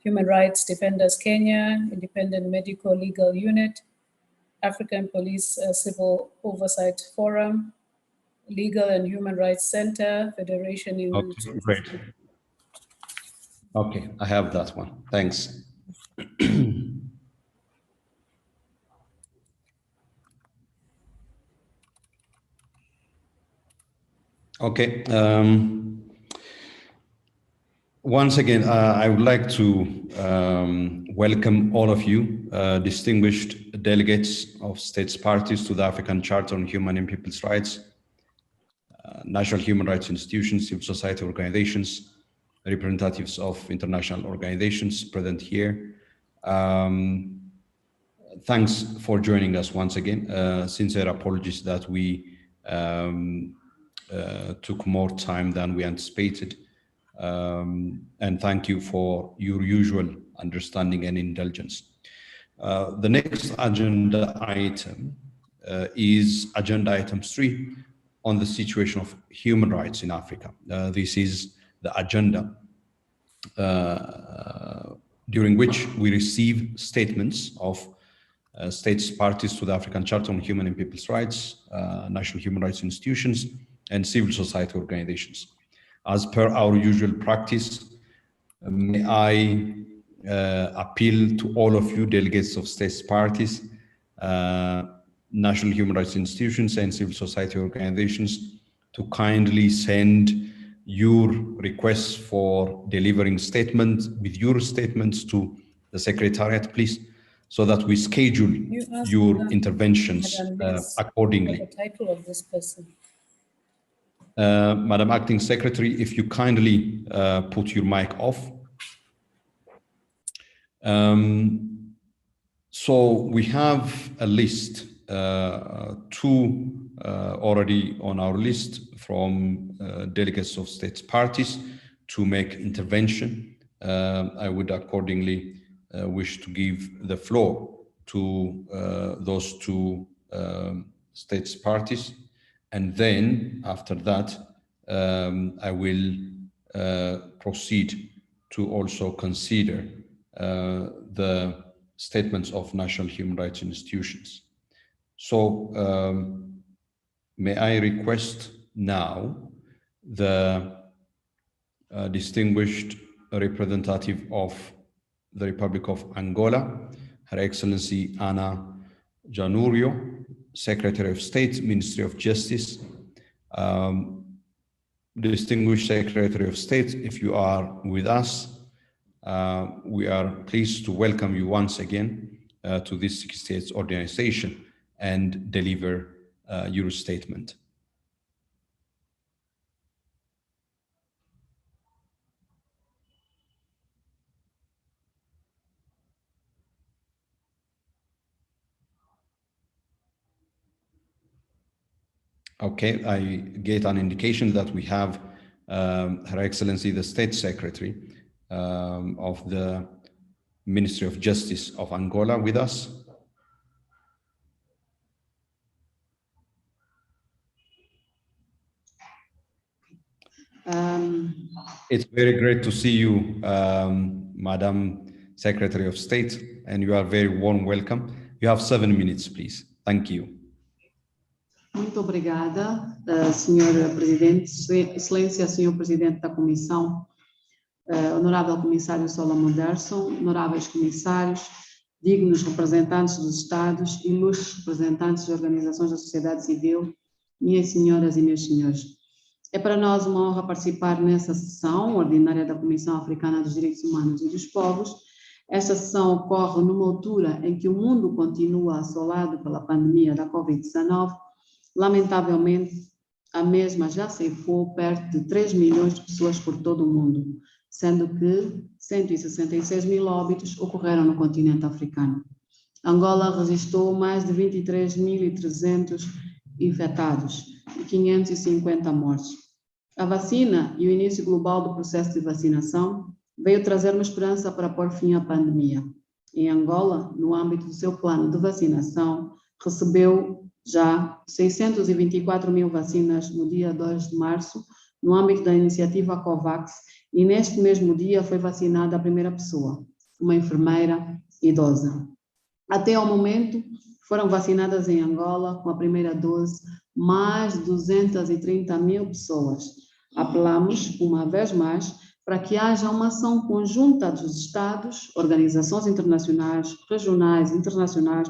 Human Rights Defenders Kenya, Independent Medical Legal Unit, African Police Civil Oversight Forum, Legal and Human Rights Center, Federation in... Okay, great. Okay, I have that one. Thanks. Okay. Once again, I would like to welcome all of you, distinguished delegates of states parties to the African Charter on Human and People's Rights, national human rights institutions, civil society organizations, representatives of international organizations present here. Thanks for joining us once again. Sincere apologies that we took more time than we anticipated. And thank you for your usual understanding and indulgence. The next agenda item is agenda item 3 on the situation of human rights in Africa. This is the agenda during which we receive statements of states parties to the African Charter on Human and People's Rights, national human rights institutions, and civil society organizations. As per our usual practice, may I appeal to all of you delegates of states parties, national human rights institutions, and civil society organizations to kindly send your requests for delivering statements with your statements to the Secretariat, please, so that we schedule your interventions accordingly. The title of this person. Madam Acting Secretary, if you kindly put your mic off. So we have a list, two already on our list from delegates of states parties to make intervention. I would accordingly wish to give the floor to those two states parties. And then after that, I will proceed to also consider the statements of national human rights institutions. So may I request now the distinguished representative of the Republic of Angola, Her Excellency Ana Janurio, Secretary of State, Ministry of Justice. Distinguished Secretary of State, if you are with us, we are pleased to welcome you once again to this 68th organization and deliver your statement. Okay, I get an indication that we have Her Excellency the State Secretary of the Ministry of Justice of Angola with us. It's very great to see you, Madam Secretary of State, and you are very warm welcome. You have 7 minutes, please. Thank you. Muito obrigada, Sr. Presidente, Excelência, Sr. Presidente da Comissão, Honorável Comissário Solomon Derson, Honoráveis Comissários, dignos representantes dos Estados, ilustres representantes de organizações da sociedade civil, minhas senhoras e meus senhores. É para nós uma honra participar nessa sessão ordinária da Comissão Africana dos Direitos Humanos e dos Povos. Esta sessão ocorre numa altura em que o mundo continua assolado pela pandemia da Covid-19. Lamentavelmente, a mesma já ceifou perto de 3 milhões de pessoas por todo o mundo, sendo que 166 mil óbitos ocorreram no continente africano. Angola registrou mais de 23.300 infectados e 550 mortes. A vacina e o início global do processo de vacinação veio trazer uma esperança para pôr fim à pandemia. Em Angola, no âmbito do seu plano de vacinação, recebeu já 624 mil vacinas no dia 2 de março, no âmbito da iniciativa COVAX, e neste mesmo dia foi vacinada a primeira pessoa. uma enfermeira idosa. Até ao momento, foram vacinadas em Angola, com a primeira dose, mais de 230 mil pessoas. Apelamos, uma vez mais, para que haja uma ação conjunta dos Estados, organizações internacionais, regionais e internacionais,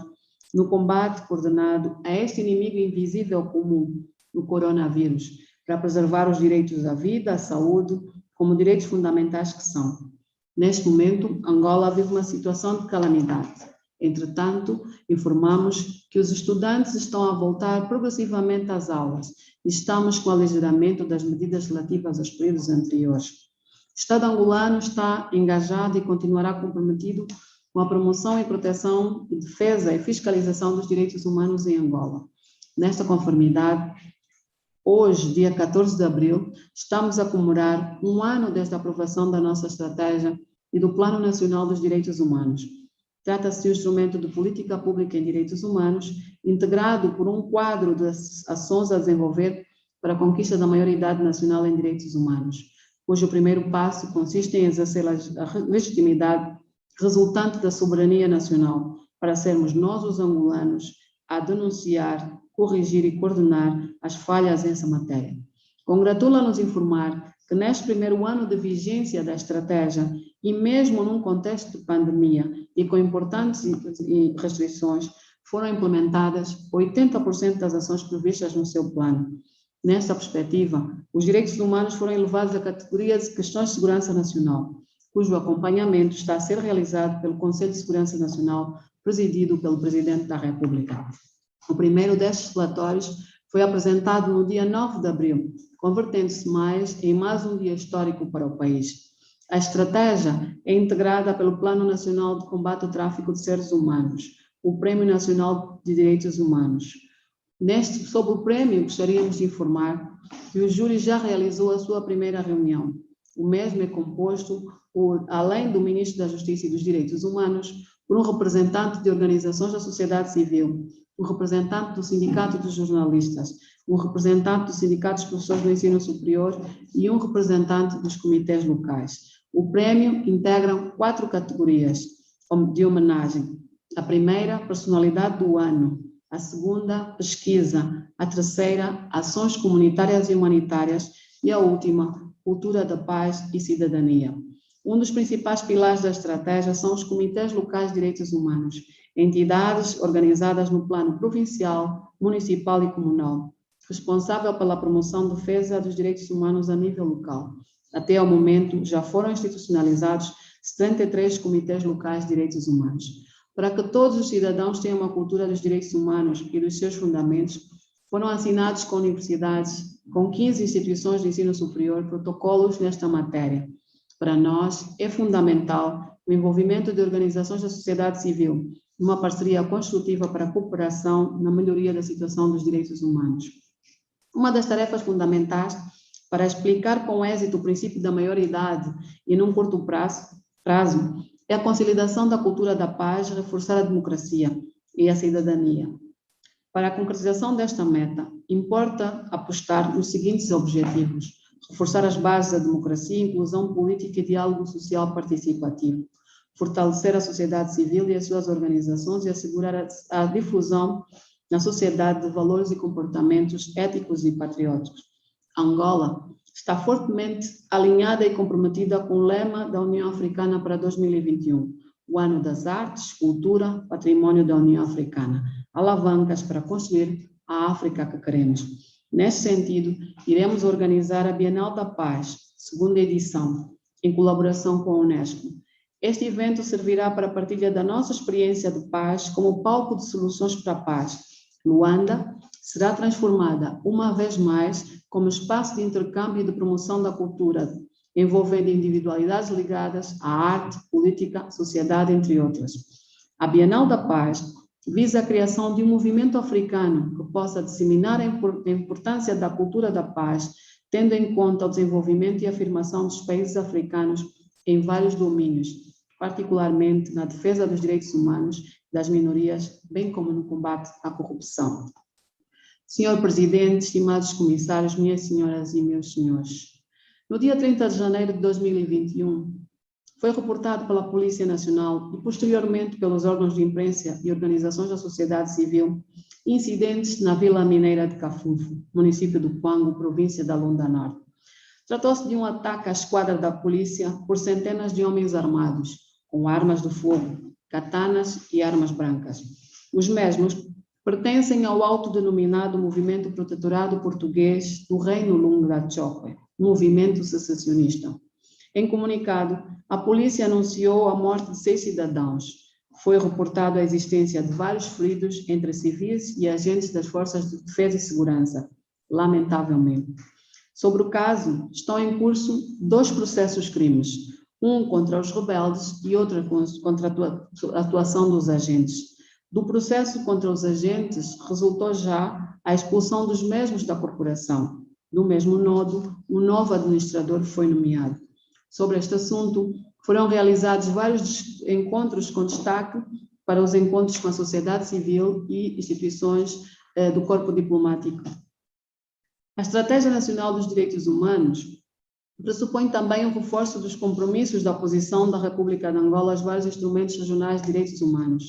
no combate coordenado a este inimigo invisível comum, o coronavírus, para preservar os direitos à vida, à saúde, como direitos fundamentais que são. Neste momento, Angola vive uma situação de calamidade. Entretanto, informamos que os estudantes estão a voltar progressivamente às aulas e estamos com o aligeiramento das medidas relativas aos períodos anteriores. O Estado angolano está engajado e continuará comprometido com a promoção e proteção, defesa e fiscalização dos direitos humanos em Angola. Nesta conformidade, hoje, dia 14 de abril, estamos a comemorar um ano desde a aprovação da nossa estratégia e do Plano Nacional dos Direitos Humanos. Trata-se de um instrumento de política pública em direitos humanos, integrado por um quadro de ações a desenvolver para a conquista da maioridade nacional em direitos humanos, cujo primeiro passo consiste em exercer a legitimidade resultante da soberania nacional, para sermos nós, os angolanos, a denunciar, corrigir e coordenar as falhas nessa matéria. Congratula-nos informar que neste primeiro ano de vigência da estratégia, e mesmo num contexto de pandemia e com importantes restrições, foram implementadas 80% das ações previstas no seu plano. Nesta perspectiva, os direitos humanos foram elevados à categoria de questões de segurança nacional, cujo acompanhamento está a ser realizado pelo Conselho de Segurança Nacional, presidido pelo Presidente da República. O primeiro destes relatórios foi apresentado no dia 9 de abril, convertendo-se em mais um dia histórico para o país. A estratégia é integrada pelo Plano Nacional de Combate ao Tráfico de Seres Humanos, o Prêmio Nacional de Direitos Humanos. Sobre o prêmio, gostaríamos de informar que o júri já realizou a sua primeira reunião. O mesmo é composto por, além do Ministro da Justiça e dos Direitos Humanos, por um representante de organizações da sociedade civil, um representante do Sindicato dos Jornalistas, um representante do Sindicato dos Professores do Ensino Superior e um representante dos comitês locais. O prémio integra 4 categorias de homenagem. A primeira, personalidade do ano. A segunda, pesquisa. A terceira, ações comunitárias e humanitárias. E a última, cultura da paz e cidadania. Um dos principais pilares da estratégia são os comitês locais de direitos humanos, entidades organizadas no plano provincial, municipal e comunal, responsável pela promoção e defesa dos direitos humanos a nível local. Até ao momento, já foram institucionalizados 73 comitês locais de direitos humanos. Para que todos os cidadãos tenham uma cultura dos direitos humanos e dos seus fundamentos, foram assinados com universidades, com 15 instituições de ensino superior, protocolos nesta matéria. Para nós, é fundamental o envolvimento de organizações da sociedade civil, numa parceria construtiva para a cooperação na melhoria da situação dos direitos humanos. Uma das tarefas fundamentais para explicar com êxito o princípio da maioridade e num curto prazo é a consolidação da cultura da paz, reforçar a democracia e a cidadania. Para a concretização desta meta, importa apostar nos seguintes objetivos: reforçar as bases da democracia, inclusão política e diálogo social participativo, fortalecer a sociedade civil e as suas organizações e assegurar a difusão na sociedade de valores e comportamentos éticos e patrióticos. Angola está fortemente alinhada e comprometida com o lema da União Africana para 2021, o Ano das Artes, Cultura, Patrimônio da União Africana, alavancas para construir a África que queremos. Neste sentido, iremos organizar a Bienal da Paz, segunda edição, em colaboração com a Unesco. Este evento servirá para a partilha da nossa experiência de paz como palco de soluções para a paz. Luanda será transformada, uma vez mais, como espaço de intercâmbio e de promoção da cultura, envolvendo individualidades ligadas à arte, política, sociedade, entre outras. A Bienal da Paz visa a criação de um movimento africano que possa disseminar a importância da cultura da paz, tendo em conta o desenvolvimento e afirmação dos países africanos em vários domínios, particularmente na defesa dos direitos humanos, das minorias, bem como no combate à corrupção. Senhor Presidente, estimados comissários, minhas senhoras e meus senhores, no dia 30 de janeiro de 2021, foi reportado pela Polícia Nacional e posteriormente pelos órgãos de imprensa e organizações da sociedade civil incidentes na Vila Mineira de Cafufo, município do Quango, província da Lunda Norte. Tratou-se de um ataque à esquadra da polícia por centenas de homens armados, com armas de fogo, katanas e armas brancas. Os mesmos pertencem ao autodenominado Movimento Protetorado Português do Reino Lungo da Chokwe, movimento secessionista. Em comunicado, a polícia anunciou a morte de 6 cidadãos. Foi reportado a existência de vários feridos entre civis e agentes das forças de defesa e segurança, lamentavelmente. Sobre o caso, estão em curso 2 processos crimes, um contra os rebeldes e outro contra a atuação dos agentes. Do processo contra os agentes, resultou já a expulsão dos mesmos da corporação. Do mesmo modo, um novo administrador foi nomeado. Sobre este assunto, foram realizados vários encontros com destaque para os encontros com a sociedade civil e instituições do corpo diplomático. A Estratégia Nacional dos Direitos Humanos pressupõe também o reforço dos compromissos da oposição da República de Angola aos vários instrumentos regionais de direitos humanos.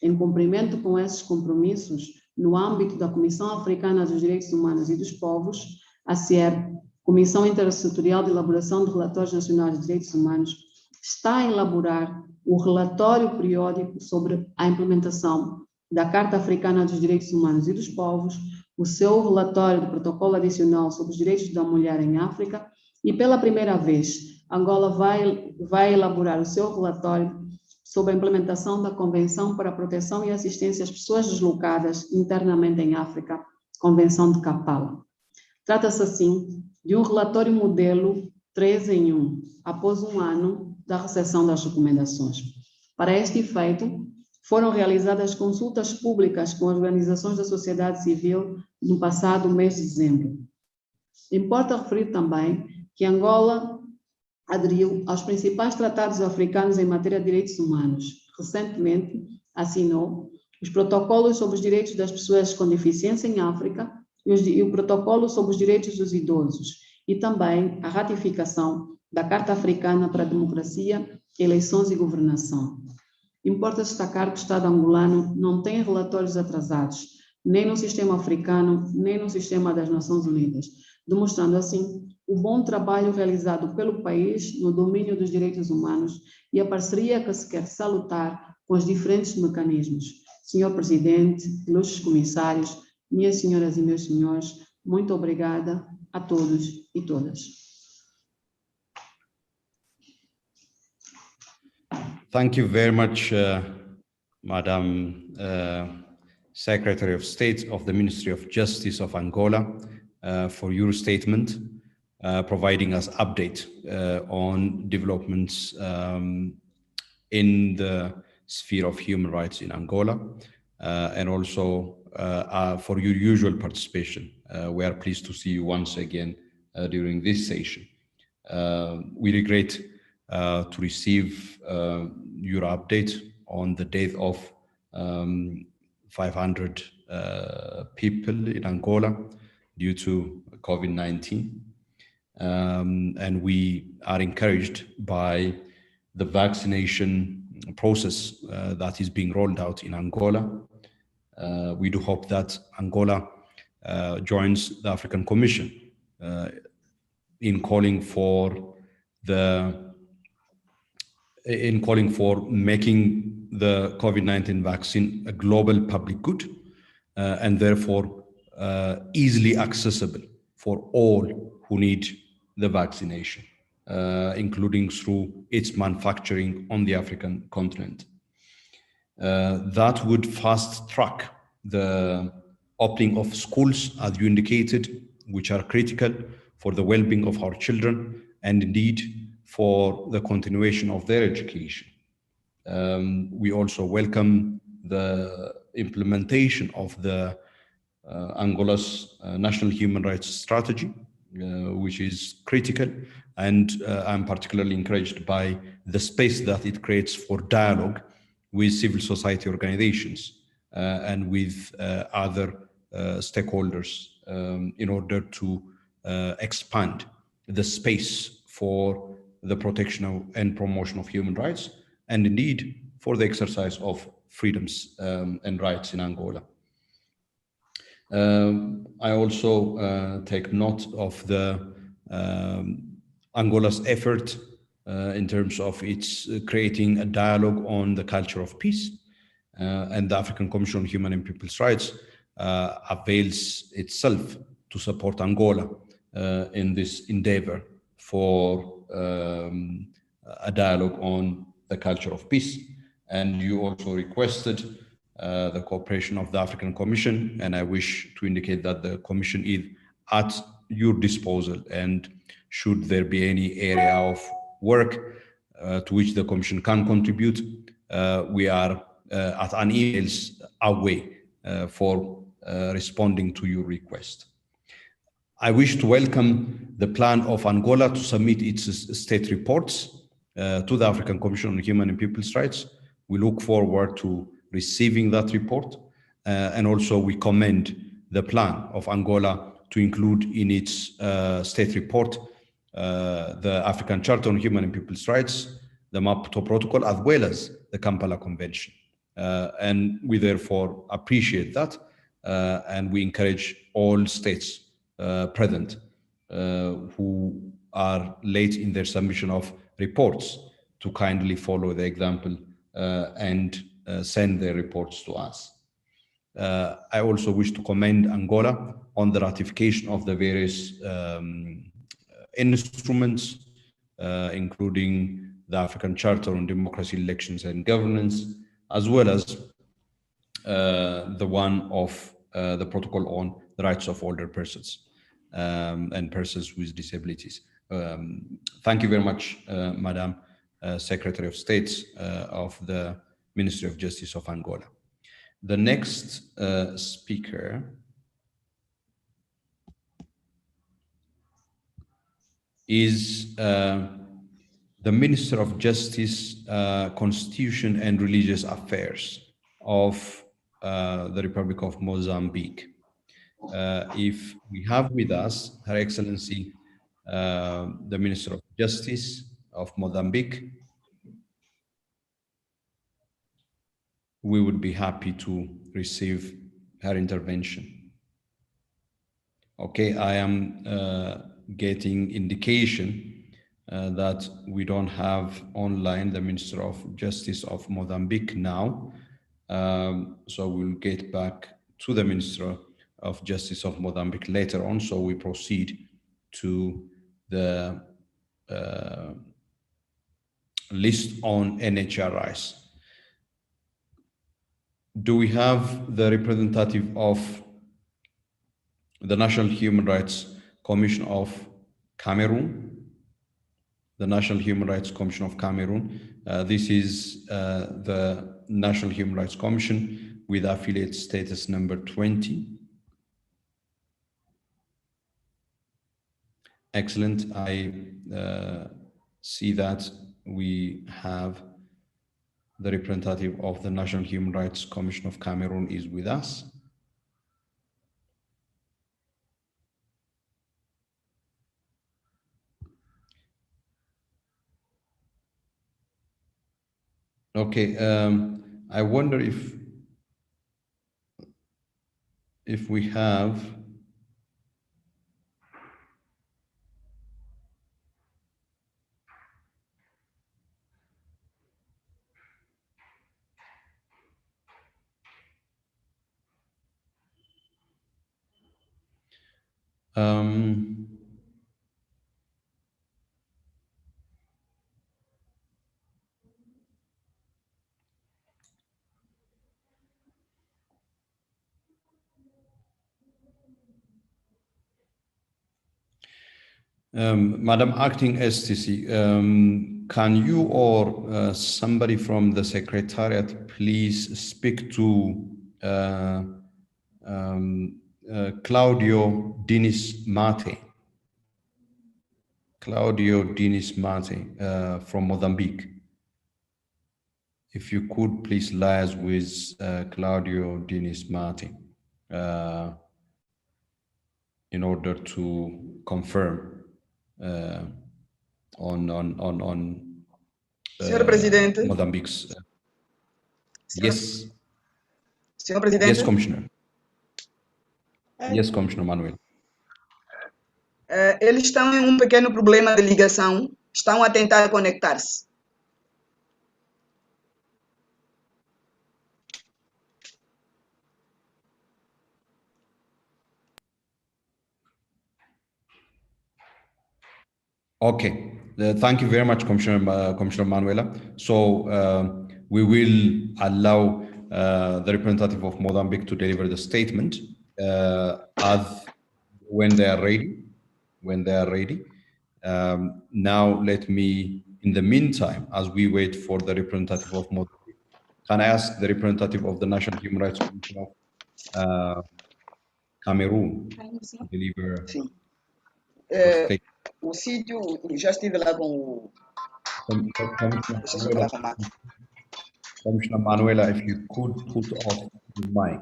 Em cumprimento com esses compromissos, no âmbito da Comissão Africana dos Direitos Humanos e dos Povos, a CIER, Comissão Intersetorial de Elaboração de Relatórios Nacionais de Direitos Humanos, está a elaborar o relatório periódico sobre a implementação da Carta Africana dos Direitos Humanos e dos Povos, o seu relatório de protocolo adicional sobre os direitos da mulher em África e, pela primeira vez, Angola vai elaborar o seu relatório sobre a implementação da Convenção para a Proteção e Assistência às Pessoas Deslocadas internamente em África, Convenção de Kampala. Trata-se, assim, de um relatório modelo 3 em 1, após um ano da recepção das recomendações. Para este efeito, foram realizadas consultas públicas com organizações da sociedade civil no passado mês de dezembro. Importa referir também que Angola aderiu aos principais tratados africanos em matéria de direitos humanos. Recentemente, assinou os protocolos sobre os direitos das pessoas com deficiência em África e o protocolo sobre os direitos dos idosos, e também a ratificação da Carta Africana para a Democracia, Eleições e Governação. Importa destacar que o Estado angolano não tem relatórios atrasados, nem no sistema africano, nem no sistema das Nações Unidas, demonstrando assim o bom trabalho realizado pelo país no domínio dos direitos humanos e a parceria que se quer salutar com os diferentes mecanismos. Senhor Presidente, ilustres comissários, minhas senhoras e meus senhores, muito obrigada a todos e todas. Thank you very much, Madam Secretary of State of the Ministry of Justice of Angola, for your statement, providing us update on developments in the sphere of human rights in Angola, and also for your usual participation. We are pleased to see you once again during this session. We regret to receive your update on the death of 500 people in Angola due to COVID-19. And we are encouraged by the vaccination process that is being rolled out in Angola. We do hope that Angola joins the African Commission in calling for making the COVID-19 vaccine a global public good and therefore easily accessible for all who need the vaccination, including through its manufacturing on the African continent. That would fast track the opening of schools, as you indicated, which are critical for the well-being of our children and indeed for the continuation of their education. We also welcome the implementation of the Angola's National Human Rights Strategy, which is critical, and I'm particularly encouraged by the space that it creates for dialogue with civil society organizations and with other stakeholders in order to expand the space for the protection and promotion of human rights, and indeed for the exercise of freedoms and rights in Angola. I also take note of the Angola's effort in terms of its creating a dialogue on the culture of peace, and the African Commission on Human and People's Rights avails itself to support Angola in this endeavor for a dialogue on the culture of peace. And you also requested the cooperation of the African Commission, and I wish to indicate that the Commission is at your disposal, and should there be any area of work to which the Commission can contribute, we are at an email's away for responding to your request. I wish to welcome the plan of Angola to submit its state reports to the African Commission on Human and People's Rights. We look forward to receiving that report, and also we commend the plan of Angola to include in its state report the African Charter on Human and People's Rights, the Maputo Protocol, as well as the Kampala Convention. And we therefore appreciate that, and we encourage all states present who are late in their submission of reports to kindly follow the example and send their reports to us. I also wish to commend Angola on the ratification of the various instruments, including the African Charter on Democracy, Elections and Governance, as well as the one of the Protocol on the Rights of Older Persons and persons with disabilities. Thank you very much, Madam Secretary of State of the Ministry of Justice of Angola. The next speaker is the Minister of Justice, Constitution and Religious Affairs of the Republic of Mozambique. If we have with us Her Excellency, the Minister of Justice of Mozambique, we would be happy to receive her intervention. Okay, I am getting indication that we don't have online the Minister of Justice of Mozambique now. So we'll get back to the Minister of Justice of Mozambique later on. So we proceed to the list on NHRIs. Do we have the representative of the National Human Rights Commission of Cameroon? The National Human Rights Commission of Cameroon. This is the National Human Rights Commission with affiliate status number 20. Excellent. I see that we have the representative of the National Human Rights Commission of Cameroon is with us. Okay, I wonder if we have Madam Acting STC, can you or somebody from the Secretariat please speak to Claudio Diniz Mate? Claudio Diniz Mate from Mozambique. If you could please liaise with Claudio Diniz Mate in order to confirm Senhor Presidente. Mozambique's. Yes. Senhor Presidente. Yes, Commissioner. Yes, Commissioner Manuel. Eles estão em um pequeno problema de ligação. Estão a tentar conectar-se. Okay, thank you very much, Commissioner Manuela. So we will allow the representative of Mozambique to deliver the statement when they are ready. Now, let me, in the meantime, as we wait for the representative of Mozambique, can I ask the representative of the National Human Rights Commission of Cameroon to deliver the statement? O sítio, já estive lá com o... Commissioner Manuela, if you could put off the mic.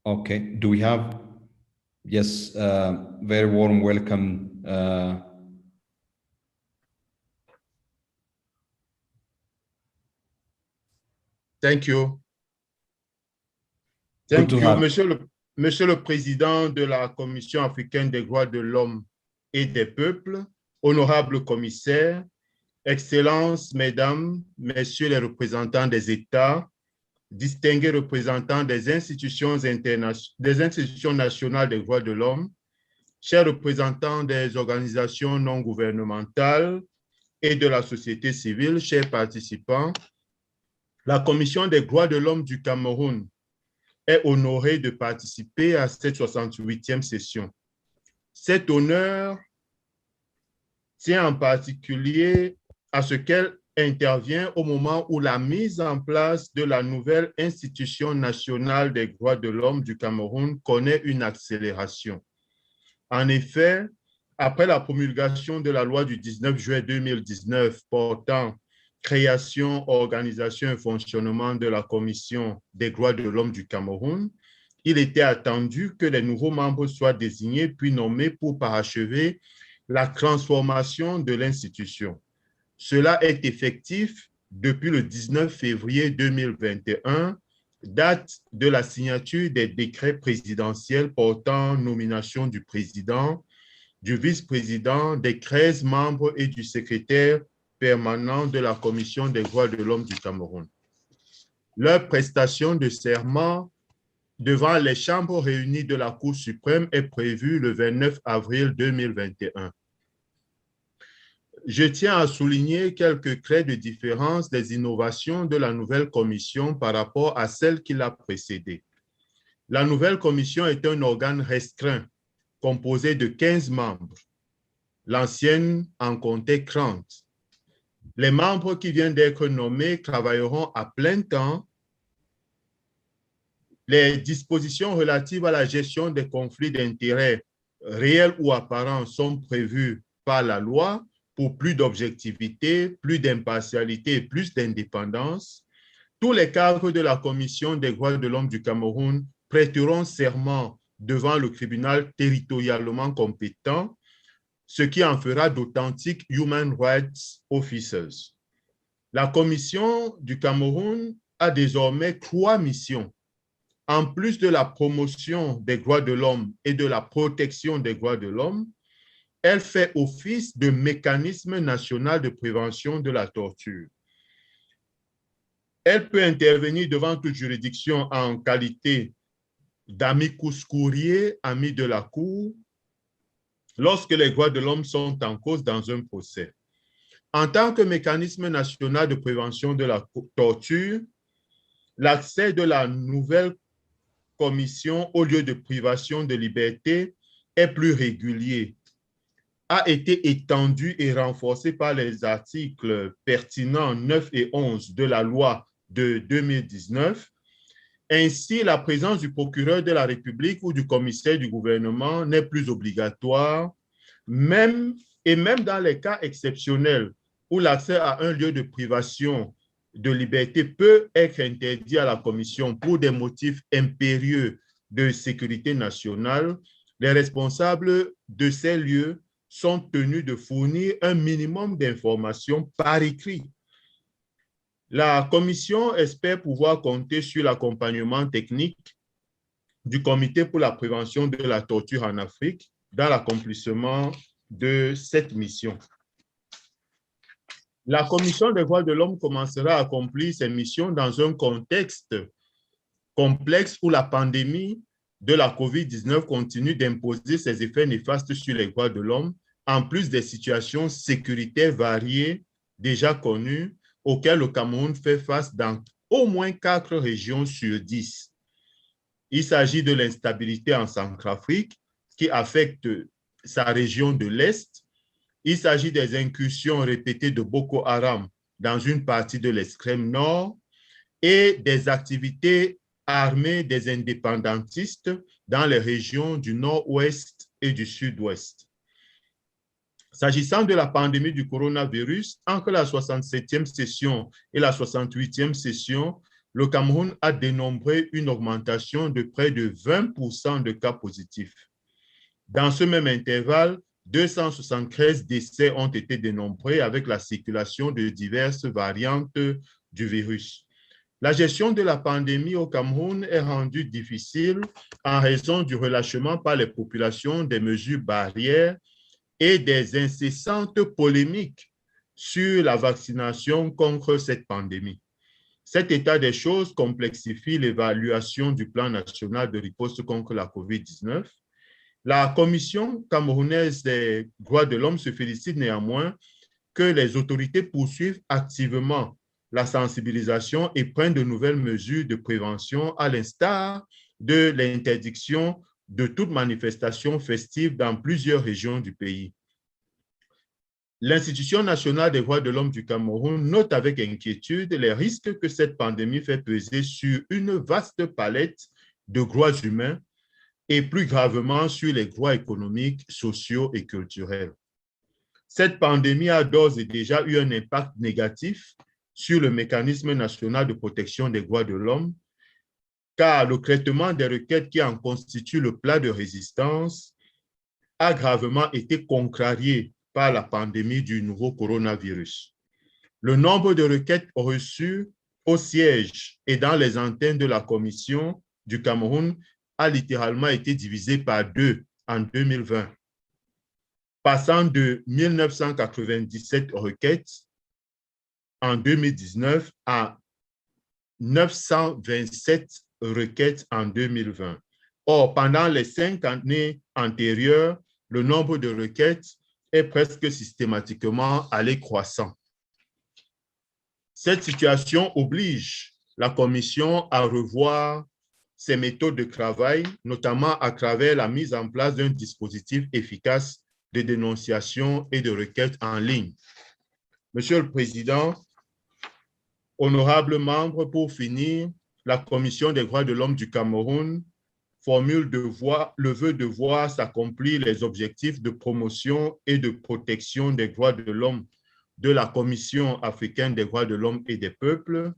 Okay, do we have? Yes, very warm welcome. Thank you. Thank you, Monsieur le Président de la Commission africaine des droits de l'homme et des peuples, honorables commissaires, Excellences, Mesdames, Messieurs les représentants des États, distingués représentants des institutions nationales des droits de l'homme, chers représentants des organisations non gouvernementales et de la société civile, chers participants, la Commission des droits de l'homme du Cameroun est honorée de participer à cette 68e session. Cet honneur tient en particulier à ce qu'elle intervient au moment où la mise en place de la nouvelle institution nationale des droits de l'homme du Cameroun connaît une accélération. En effet, après la promulgation de la loi du 19 juin 2019 portant création, organisation et fonctionnement de la Commission des droits de l'homme du Cameroun, il était attendu que les nouveaux membres soient désignés puis nommés pour parachever la transformation de l'institution. Cela est effectif depuis le 19 février 2021, date de la signature des décrets présidentiels portant nomination du président, du vice-président, des 13 membres et du secrétaire permanent de la Commission des droits de l'homme du Cameroun. Leur prestation de serment devant les chambres réunies de la Cour suprême est prévue le 29 avril 2021. Je tiens à souligner quelques clés de différence des innovations de la nouvelle commission par rapport à celle qui l'a précédée. La nouvelle commission est un organe restreint, composé de 15 membres. L'ancienne en comptait 30. Les membres qui viennent d'être nommés travailleront à plein temps. Les dispositions relatives à la gestion des conflits d'intérêts réels ou apparents sont prévues par la loi pour plus d'objectivité, plus d'impartialité et plus d'indépendance. Tous les cadres de la Commission des droits de l'homme du Cameroun prêteront serment devant le tribunal territorialement compétent, ce qui en fera d'authentiques Human Rights Officers. La Commission du Cameroun a désormais 3 missions. En plus de la promotion des droits de l'homme et de la protection des droits de l'homme, elle fait office de mécanisme national de prévention de la torture. Elle peut intervenir devant toute juridiction en qualité d'amicus curiae, ami de la Cour, lorsque les droits de l'homme sont en cause dans un procès. En tant que mécanisme national de prévention de la torture, l'accès de la nouvelle commission au lieu de privation de liberté est plus régulier, a été étendu et renforcé par les articles pertinents 9 et 11 de la loi de 2019. Ainsi, la présence du procureur de la République ou du commissaire du gouvernement n'est plus obligatoire, même dans les cas exceptionnels où l'accès à un lieu de privation de liberté peut être interdit à la commission pour des motifs impérieux de sécurité nationale. les responsables de ces lieux sont tenus de fournir un minimum d'informations par écrit. La Commission espère pouvoir compter sur l'accompagnement technique du Comité pour la prévention de la torture en Afrique dans l'accomplissement de cette mission. La Commission des droits de l'homme commencera à accomplir ses missions dans un contexte complexe où la pandémie de la COVID-19 continue d'imposer ses effets néfastes sur les droits de l'homme, en plus des situations sécuritaires variées déjà connues auxquelles le Cameroun fait face dans au moins 4 régions sur 10. Il s'agit de l'instabilité en Centrafrique qui affecte sa région de l'Est. Il s'agit des incursions répétées de Boko Haram dans une partie de l'extrême nord et des activités armées des indépendantistes dans les régions du nord-ouest et du sud-ouest. S'agissant de la pandémie du coronavirus, entre la 67e session et la 68e session, le Cameroun a dénombré une augmentation de près de 20% de cas positifs. Dans ce même intervalle, 273 décès ont été dénombrés avec la circulation de diverses variantes du virus. La gestion de la pandémie au Cameroun est rendue difficile en raison du relâchement par les populations des mesures barrières et des incessantes polémiques sur la vaccination contre cette pandémie. Cet état des choses complexifie l'évaluation du plan national de riposte contre la COVID-19. La Commission camerounaise des droits de l'homme se félicite néanmoins que les autorités poursuivent activement la sensibilisation et prennent de nouvelles mesures de prévention à l'instar de l'interdiction de toute manifestation festive dans plusieurs régions du pays. L'Institution nationale des droits de l'homme du Cameroun note avec inquiétude les risques que cette pandémie fait peser sur une vaste palette de droits humains et plus gravement sur les droits économiques, sociaux et culturels. Cette pandémie a d'ores et déjà eu un impact négatif sur le mécanisme national de protection des droits de l'homme, car le traitement des requêtes qui en constituent le plat de résistance a gravement été contrarié par la pandémie du nouveau coronavirus. Le nombre de requêtes reçues au siège et dans les antennes de la Commission du Cameroun a littéralement été divisé par 2 en 2020, passant de 1997 requêtes en 2019 à 927 requêtes en 2020. Or, pendant les 5 années antérieures, le nombre de requêtes est presque systématiquement allé croissant. Cette situation oblige la Commission à revoir ses méthodes de travail, notamment à travers la mise en place d'un dispositif efficace de dénonciation et de requête en ligne. Monsieur le Président, honorables membres, pour finir, la Commission des droits de l'homme du Cameroun formule le vœu de voir s'accomplir les objectifs de promotion et de protection des droits de l'homme de la Commission africaine des droits de l'homme et des peuples,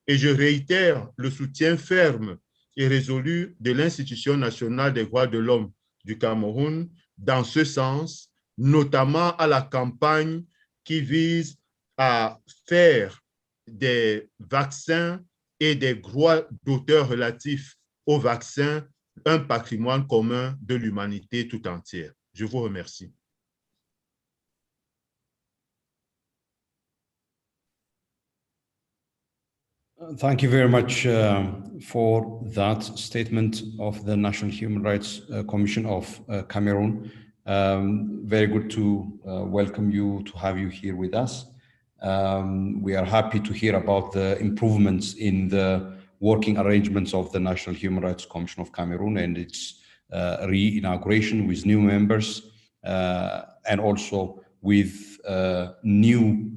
et je réitère le soutien ferme et résolu de l'Institution nationale des droits de l'homme du Cameroun dans ce sens, notamment à la campagne qui vise à faire des vaccins et des droits d'auteur relatifs aux vaccins un patrimoine commun de l'humanité tout entière. Je vous remercie. Thank you very much for that statement of the National Human Rights Commission of Cameroon. Very good to welcome you, to have you here with us. We are happy to hear about the improvements in the working arrangements of the National Human Rights Commission of Cameroon and its re-inauguration with new members and also with new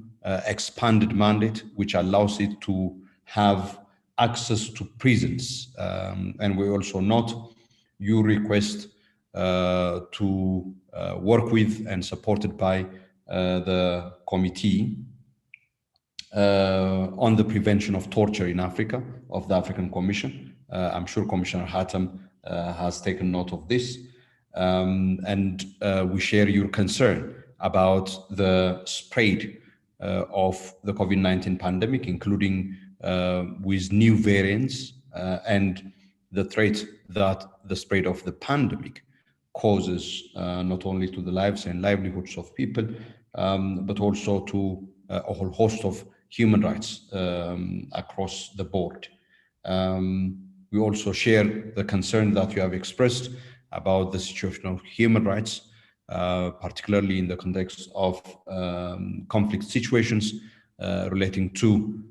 expanded mandate, which allows it to have access to prisons. And we also note your request to work with and supported by the committee on the prevention of torture in Africa of the African Commission. I'm sure Commissioner Hatem has taken note of this. and we share your concern about the spread of the COVID-19 pandemic, including with new variants and the threat that the spread of the pandemic causes not only to the lives and livelihoods of people, but also to a whole host of human rights across the board. We also share the concern that you have expressed about the situation of human rights, particularly in the context of conflict situations relating to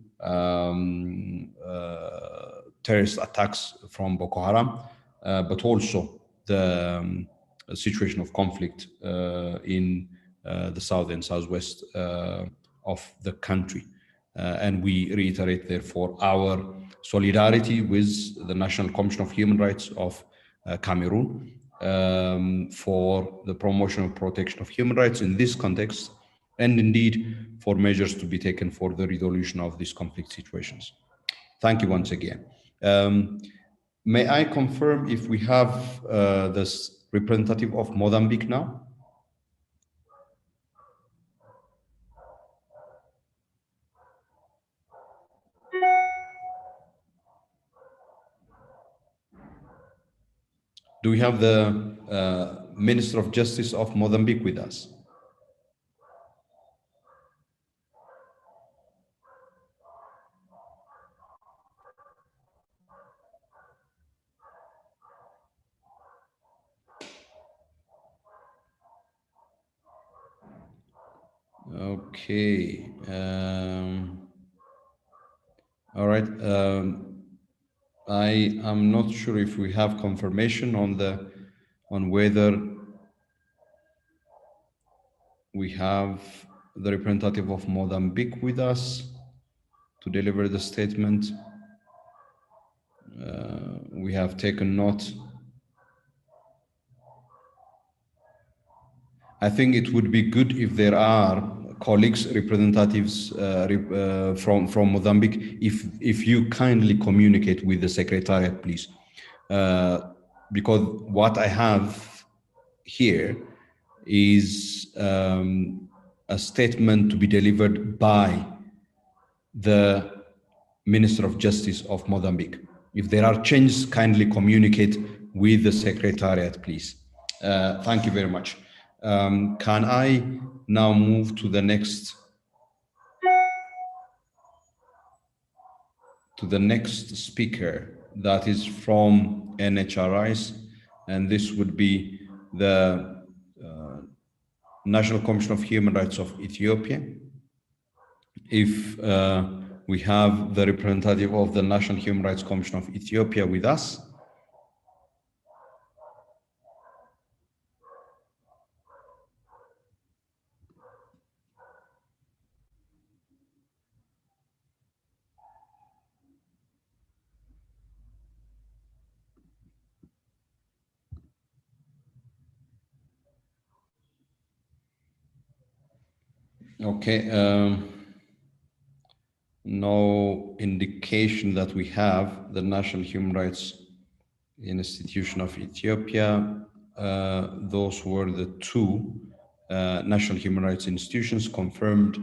terrorist attacks from Boko Haram, but also the situation of conflict in the south and southwest of the country. And we reiterate, therefore, our solidarity with the National Commission of Human Rights of Cameroon for the promotion and protection of human rights in this context, and indeed for measures to be taken for the resolution of these conflict situations. Thank you once again. May I confirm if we have this representative of Mozambique now? Do we have the Minister of Justice of Mozambique with us? Okay. All right. I am not sure if we have confirmation on whether we have the representative of Mozambique with us to deliver the statement. We have taken note. I think it would be good if there are colleagues, representatives from Mozambique, if you kindly communicate with the Secretariat, please. Because what I have here is a statement to be delivered by the Minister of Justice of Mozambique. If there are changes, kindly communicate with the Secretariat, please. Thank you very much. Can I now move to the next speaker that is from NHRIs, and this would be the National Commission of Human Rights of Ethiopia. If we have the representative of the National Human Rights Commission of Ethiopia with us. Okay, no indication that we have the National Human Rights Institution of Ethiopia. Those were the two national human rights institutions confirmed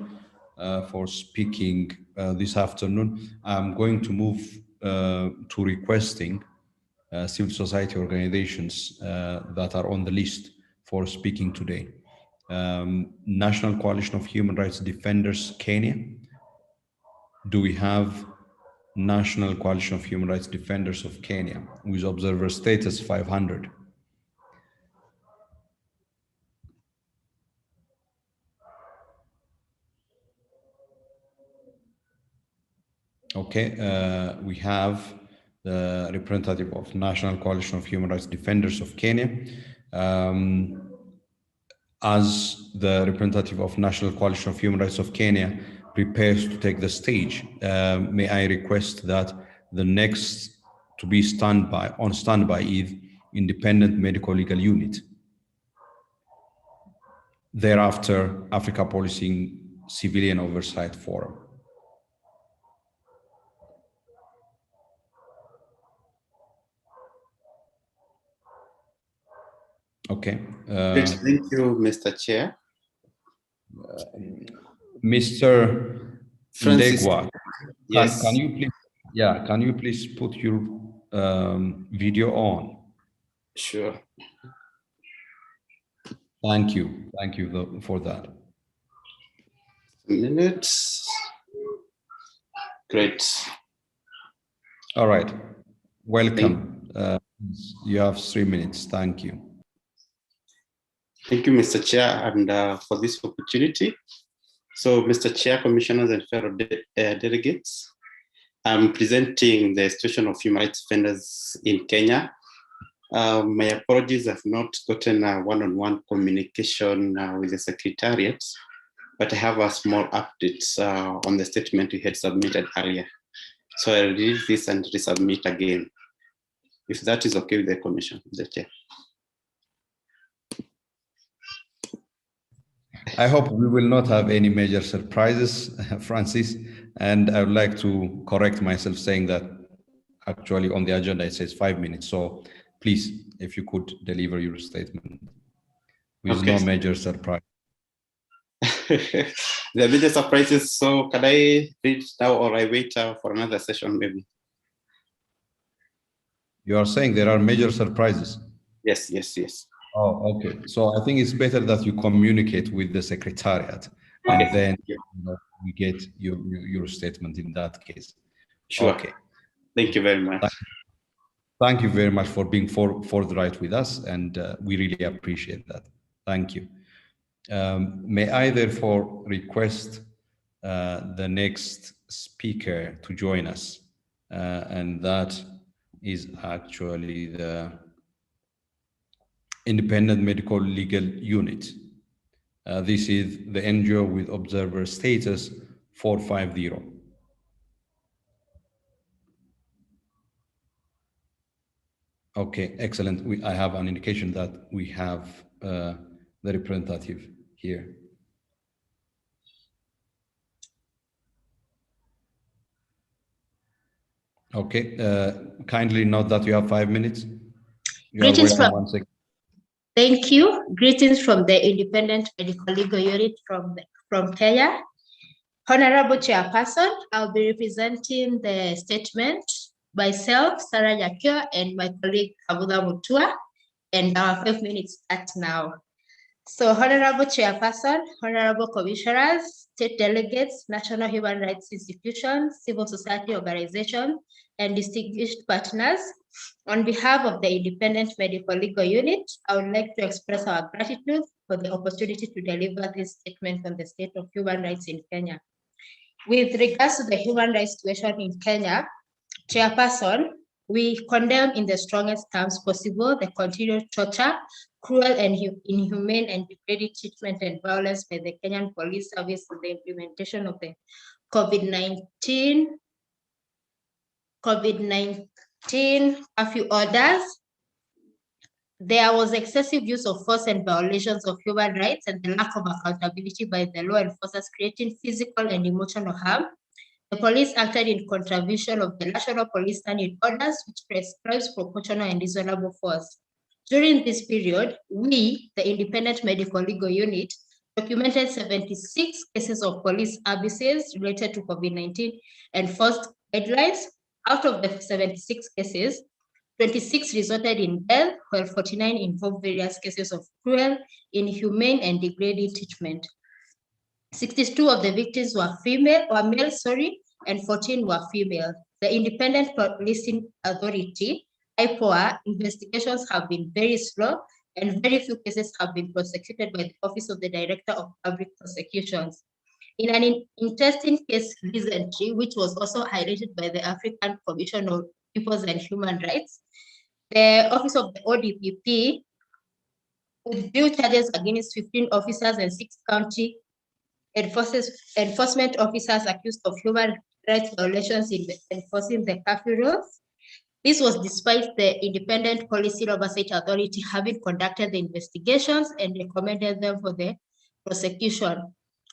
for speaking this afternoon. I'm going to move to requesting civil society organizations that are on the list for speaking today. National Coalition of Human Rights Defenders, Kenya. Do we have National Coalition of Human Rights Defenders of Kenya with observer status 500? Okay, we have the representative of National Coalition of Human Rights Defenders of Kenya. As the representative of National Coalition of Human Rights of Kenya prepares to take the stage, may I request that the next to be on standby is Independent Medical Legal Unit. Thereafter, Africa Policing Civilian Oversight Forum. Okay. Great. Thank you, Mr. Chair. Mr. Francis, Ndegwa, yes. can you please put your video on? Sure. Thank you for that. A minute. Great. All right. Welcome. You have 3 minutes. Thank you. Thank you, Mr. Chair, and for this opportunity. So, Mr. Chair, Commissioners, and fellow delegates, I'm presenting the situation of human rights offenders in Kenya. My apologies, I've not gotten a one-on-one communication with the Secretariat, but I have a small update on the statement we had submitted earlier. So I'll read this and resubmit again, if that is okay with the Commission, Mr. Chair. I hope we will not have any major surprises, Francis, and I would like to correct myself saying that actually on the agenda it says 5 minutes. So please, if you could deliver your statement with no major surprise. The major surprises, so can I read now or I wait for another session maybe? You are saying there are major surprises? Yes, yes, yes. Oh, okay. So I think it's better that you communicate with the Secretariat and then we get your statement in that case. Sure. Okay. Thank you very much. Thank you very much for being forthright with us, and we really appreciate that. Thank you. May I therefore request the next speaker to join us, and that is actually the Independent Medical Legal Unit. This is the NGO with observer status 450. Okay, excellent. I have an indication that we have the representative here. Okay, kindly note that you have 5 minutes. Greetings Thank you. Greetings from the Independent Medical Legal Unit from Kenya. Honorable Chairperson, I'll be representing the statement myself, Sarah Yakio, and my colleague Kabula Mutua, and our 5 minutes start now. So, Honorable Chairperson, Honorable Commissioners, State Delegates, National Human Rights Institutions, Civil Society Organizations, and distinguished partners, on behalf of the Independent Medical Legal Unit, I would like to express our gratitude for the opportunity to deliver this statement on the state of human rights in Kenya. With regards to the human rights situation in Kenya, Chairperson, we condemn in the strongest terms possible the continued torture, cruel and inhumane and degrading treatment and violence by the Kenyan Police Service in the implementation of the COVID-19 curfew orders. There was excessive use of force and violations of human rights and the lack of accountability by the law enforcers, creating physical and emotional harm. The police acted in contravention of the National Police Standing Orders, which prescribes proportional and reasonable force. During this period, we, the Independent Medical Legal Unit, documented 76 cases of police abuses related to COVID-19 and forced guidelines. Out of the 76 cases, 26 resulted in death, while 49 involved various cases of cruel, inhumane, and degrading treatment. 62 of the victims were male, and 14 were female. The Independent Policing Authority, IPOA, investigations have been very slow, and very few cases have been prosecuted by the Office of the Director of Public Prosecutions. In an interesting case recently, which was also highlighted by the African Commission on Peoples and Human Rights, the Office of the ODPP withdrew charges against 15 officers and 6 county enforcement officers accused of human rights violations in enforcing the curfew rules. This was despite the Independent Policy Oversight Authority having conducted the investigations and recommended them for the prosecution.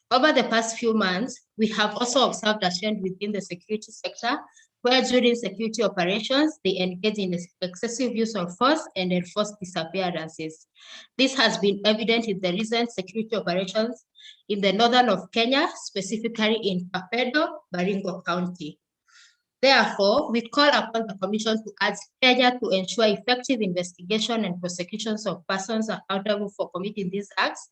Over the past few months, we have also observed a trend within the security sector where during security operations, they engage in excessive use of force and enforce disappearances. This has been evident in the recent security operations in the northern of Kenya, specifically in Kapedo, Baringo County. Therefore, we call upon the Commission to urge Kenya to ensure effective investigation and prosecutions of persons accountable for committing these acts.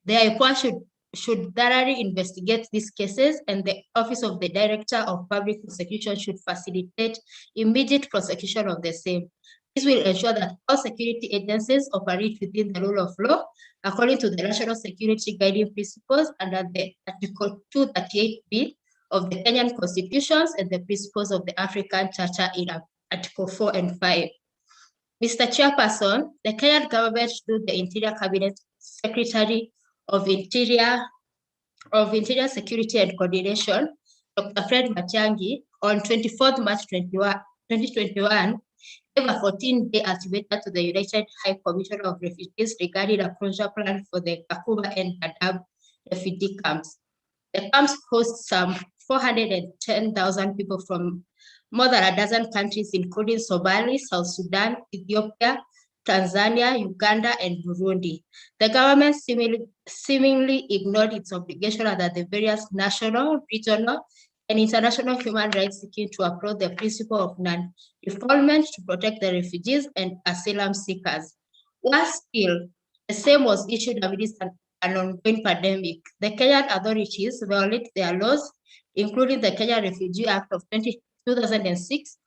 The IPOA should thoroughly investigate these cases, and the Office of the Director of Public Prosecution should facilitate immediate prosecution of the same. This will ensure that all security agencies operate within the rule of law according to the National Security Guiding Principles under the Article 238B of the Kenyan Constitutions and the principles of the African Charter in Article 4 and 5. Mr. Chairperson, the Kenyan government through the Interior Cabinet Secretary of Interior Security and Coordination, Dr. Fred Matiang'i, on 24th March 2021, gave a 14-day ultimatum to the United High Commissioner of Refugees regarding a closure plan for the Kakuma and Dadaab refugee camps. The camps host some 410,000 people from more than a dozen countries, including Somalia, South Sudan, Ethiopia, Tanzania, Uganda, and Burundi. The government seemingly ignored its obligation under the various national, regional, and international human rights seeking to uphold the principle of non-refoulement to protect the refugees and asylum seekers. Worse still, the same was issued amidst an ongoing pandemic. The Kenyan authorities violate their laws, including the Kenya Refugee Act of 2006,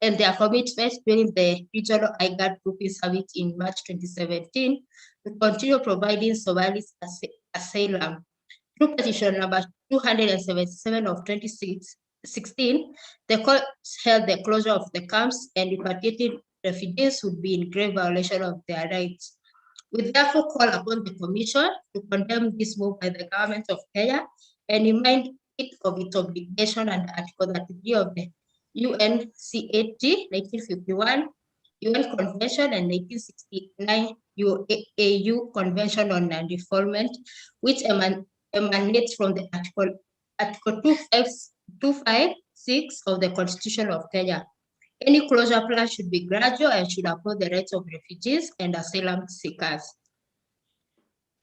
and their commitment during the regional IGAD grouping summit in March 2017 to continue providing Somalis asylum. Through petition number 277 of 2016, the court held the closure of the camps and repatriated refugees would be in grave violation of their rights. We therefore call upon the Commission to condemn this move by the government of Kenya and remind it of its obligation under Article 33 of the UNCAT 1951, UN Convention, and 1969 AU Convention on Non-Refoulement, which emanates from the Article 256 of the Constitution of Kenya. Any closure plan should be gradual and should uphold the rights of refugees and asylum seekers.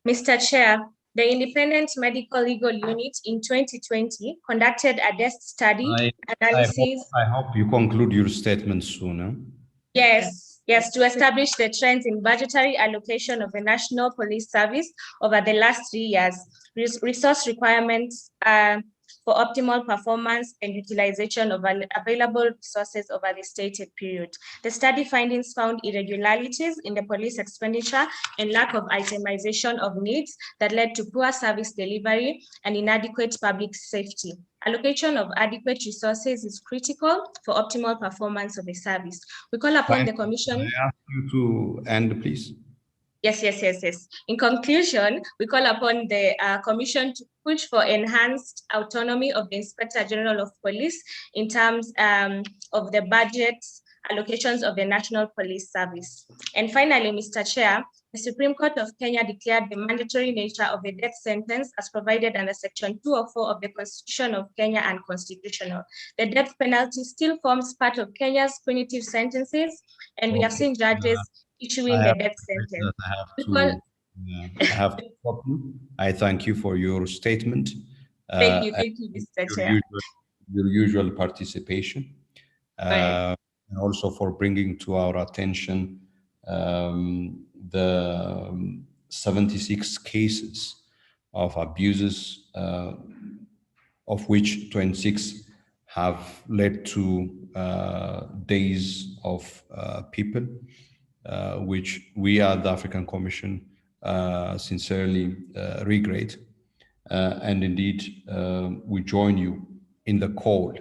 Mr. Chair, the Independent Medical Legal Unit in 2020 conducted a desk study analysis. I hope you conclude your statement sooner. Yes, to establish the trends in budgetary allocation of the National Police Service over the last 3 years, resource requirements for optimal performance and utilization of available resources over the stated period. The study findings found irregularities in the police expenditure and lack of itemization of needs that led to poor service delivery and inadequate public safety. Allocation of adequate resources is critical for optimal performance of the service. We call upon the Commission. I ask you to end, please. Yes. In conclusion, we call upon the Commission to push for enhanced autonomy of the Inspector General of Police in terms of the budget allocations of the National Police Service. And finally, Mr. Chair, the Supreme Court of Kenya declared the mandatory nature of the death sentence as provided under Section 204 of the Constitution of Kenya unconstitutional. The death penalty still forms part of Kenya's punitive sentences, and we have seen judges issuing the death sentence. I have to stop you. I thank you for your statement. Thank you, Mr. Chair. Your usual participation, and also for bringing to our attention the 76 cases of abuses, of which 26 have led to days of people, which we at the African Commission sincerely regret. And indeed, we join you in the call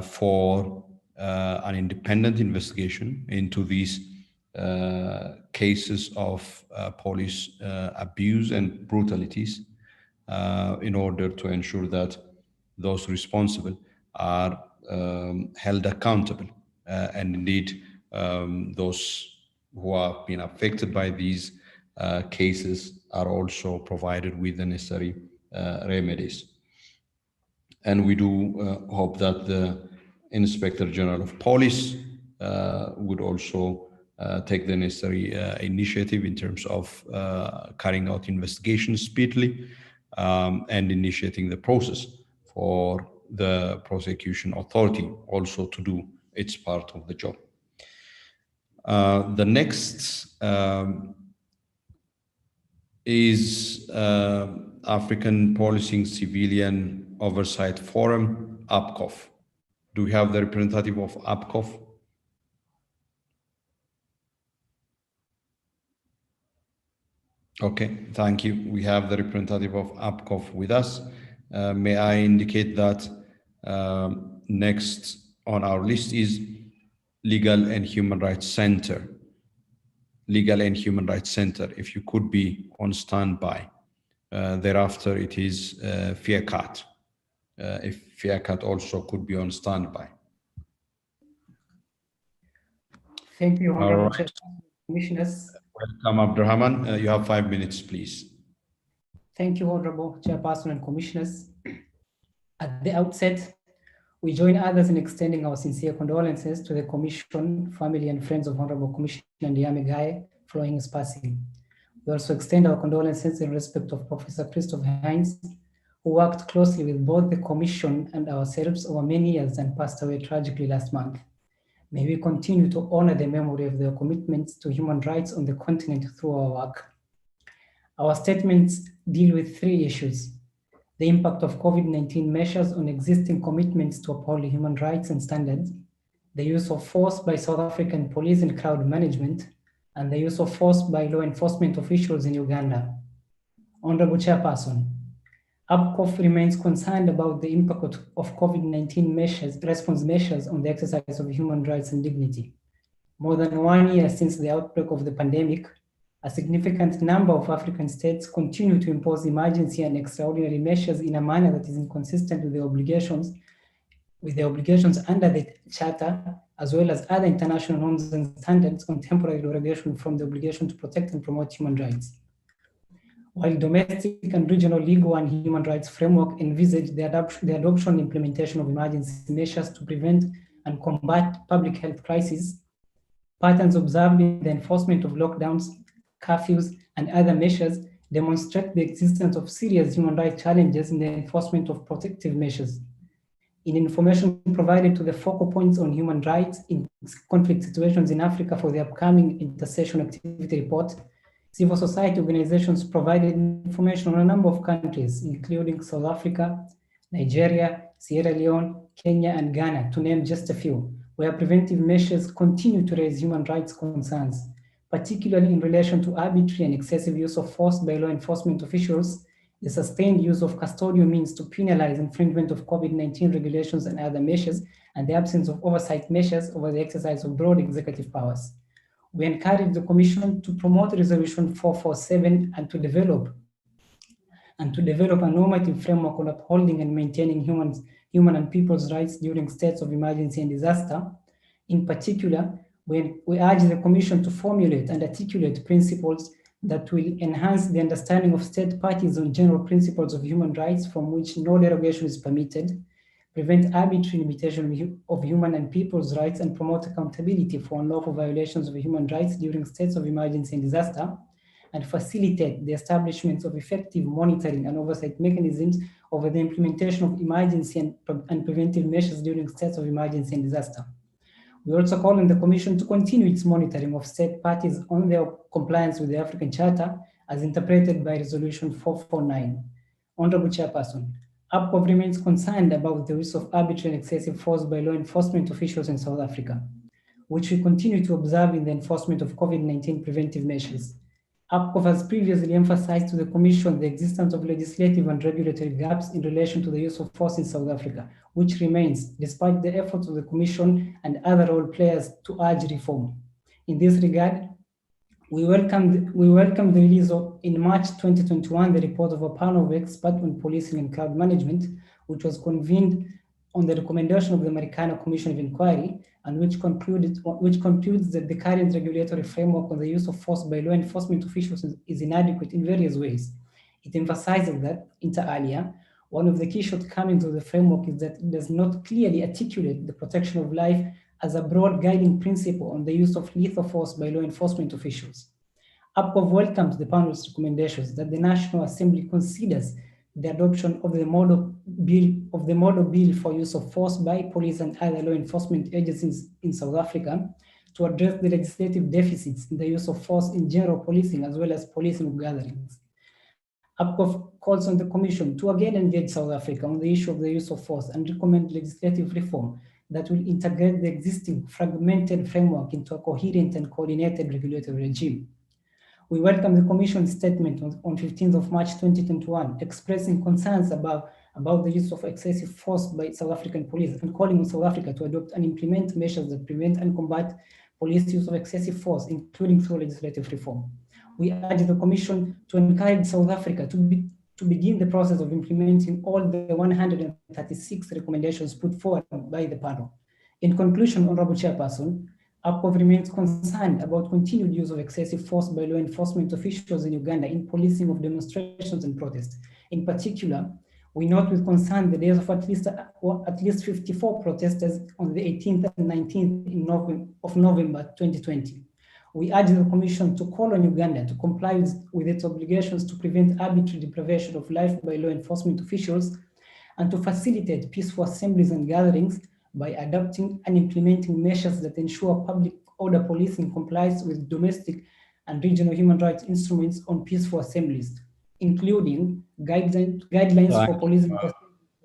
for an independent investigation into these cases of police abuse and brutalities in order to ensure that those responsible are held accountable. And indeed, those who have been affected by these cases are also provided with the necessary remedies. And we do hope that the Inspector General of Police would also take the necessary initiative in terms of carrying out investigations speedily and initiating the process for the prosecution authority also to do its part of the job. The next is African Policing Civilian Oversight Forum, APCOF. Do we have the representative of APCOF? Okay, thank you. We have the representative of APCOF with us. May I indicate that next on our list is Legal and Human Rights Center. Legal and Human Rights Center, if you could be on standby. Thereafter, it is FIACAT. If FIACAT also could be on standby. Thank you, Honorable Right. Commissioners. Welcome, Abdurrahman. You have 5 minutes, please. Thank you, Honorable Chairperson and Commissioners. At the outset, we join others in extending our sincere condolences to the Commission, family, and friends of Honorable Commissioner Ndiame Gaye following his passing. We also extend our condolences in respect of Professor Christopher Hines, who worked closely with both the Commission and ourselves over many years and passed away tragically last month. May we continue to honor the memory of their commitments to human rights on the continent through our work. Our statements deal with 3 issues: the impact of COVID-19 measures on existing commitments to uphold human rights and standards, the use of force by South African police in crowd management, and the use of force by law enforcement officials in Uganda. Honorable Chairperson, APCOF remains concerned about the impact of COVID-19 response measures on the exercise of human rights and dignity. More than 1 year since the outbreak of the pandemic, a significant number of African states continue to impose emergency and extraordinary measures in a manner that is inconsistent with the obligations under the Charter, as well as other international norms and standards on temporary derogation from the obligation to protect and promote human rights. While domestic and regional legal and human rights framework envisage the adoption and implementation of emergency measures to prevent and combat public health crises, patterns observed in the enforcement of lockdowns, curfews, and other measures demonstrate the existence of serious human rights challenges in the enforcement of protective measures. In information provided to the focal points on human rights in conflict situations in Africa for the upcoming Intersession Activity Report, civil society organizations provided information on a number of countries, including South Africa, Nigeria, Sierra Leone, Kenya, and Ghana, to name just a few, where preventive measures continue to raise human rights concerns, particularly in relation to arbitrary and excessive use of force by law enforcement officials, the sustained use of custodial means to penalize infringement of COVID-19 regulations and other measures, and the absence of oversight measures over the exercise of broad executive powers. We encourage the Commission to promote Resolution 447 and to develop a normative framework on upholding and maintaining human and people's rights during states of emergency and disaster. In particular, we urge the Commission to formulate and articulate principles that will enhance the understanding of state parties on general principles of human rights from which no derogation is permitted, prevent arbitrary limitation of human and people's rights, and promote accountability for unlawful violations of human rights during states of emergency and disaster, and facilitate the establishment of effective monitoring and oversight mechanisms over the implementation of emergency and preventive measures during states of emergency and disaster. We also call on the Commission to continue its monitoring of state parties on their compliance with the African Charter as interpreted by Resolution 449. Honorable Chairperson, APCOF remains concerned about the use of arbitrary and excessive force by law enforcement officials in South Africa, which we continue to observe in the enforcement of COVID-19 preventive measures. APCOF has previously emphasized to the Commission the existence of legislative and regulatory gaps in relation to the use of force in South Africa, which remains despite the efforts of the Commission and other role players to urge reform. In this regard, we welcome the release of, in March 2021, the report of a panel of experts on policing and crowd management, which was convened on the recommendation of the Americana Commission of Inquiry, and which concludes that the current regulatory framework on the use of force by law enforcement officials is inadequate in various ways. It emphasizes that, inter alia, One of the key shortcomings of the framework is that it does not clearly articulate the protection of life as a broad guiding principle on the use of lethal force by law enforcement officials. APCOV welcomes the panel's recommendations that the National Assembly considers the adoption of the model bill for use of force by police and other law enforcement agencies in South Africa to address the legislative deficits in the use of force in general policing as well as policing of gatherings. APCOV calls on the Commission to again engage South Africa on the issue of the use of force and recommend legislative reform that will integrate the existing fragmented framework into a coherent and coordinated regulatory regime. We welcome the Commission's statement on 15th of March 2021, expressing concerns about the use of excessive force by South African police and calling on South Africa to adopt and implement measures that prevent and combat police use of excessive force, including through legislative reform. We urge the Commission to encourage South Africa to begin the process of implementing all the 136 recommendations put forward by the panel. In conclusion, Honorable Chairperson, APCOV remains concerned about continued use of excessive force by law enforcement officials in Uganda in policing of demonstrations and protests. In particular, we note with concern the deaths of at least 54 protesters on the 18th and 19th of November 2020. We urge the Commission to call on Uganda to comply with its obligations to prevent arbitrary deprivation of life by law enforcement officials and to facilitate peaceful assemblies and gatherings by adopting and implementing measures that ensure public order policing complies with domestic and regional human rights instruments on peaceful assemblies, including guidelines for policing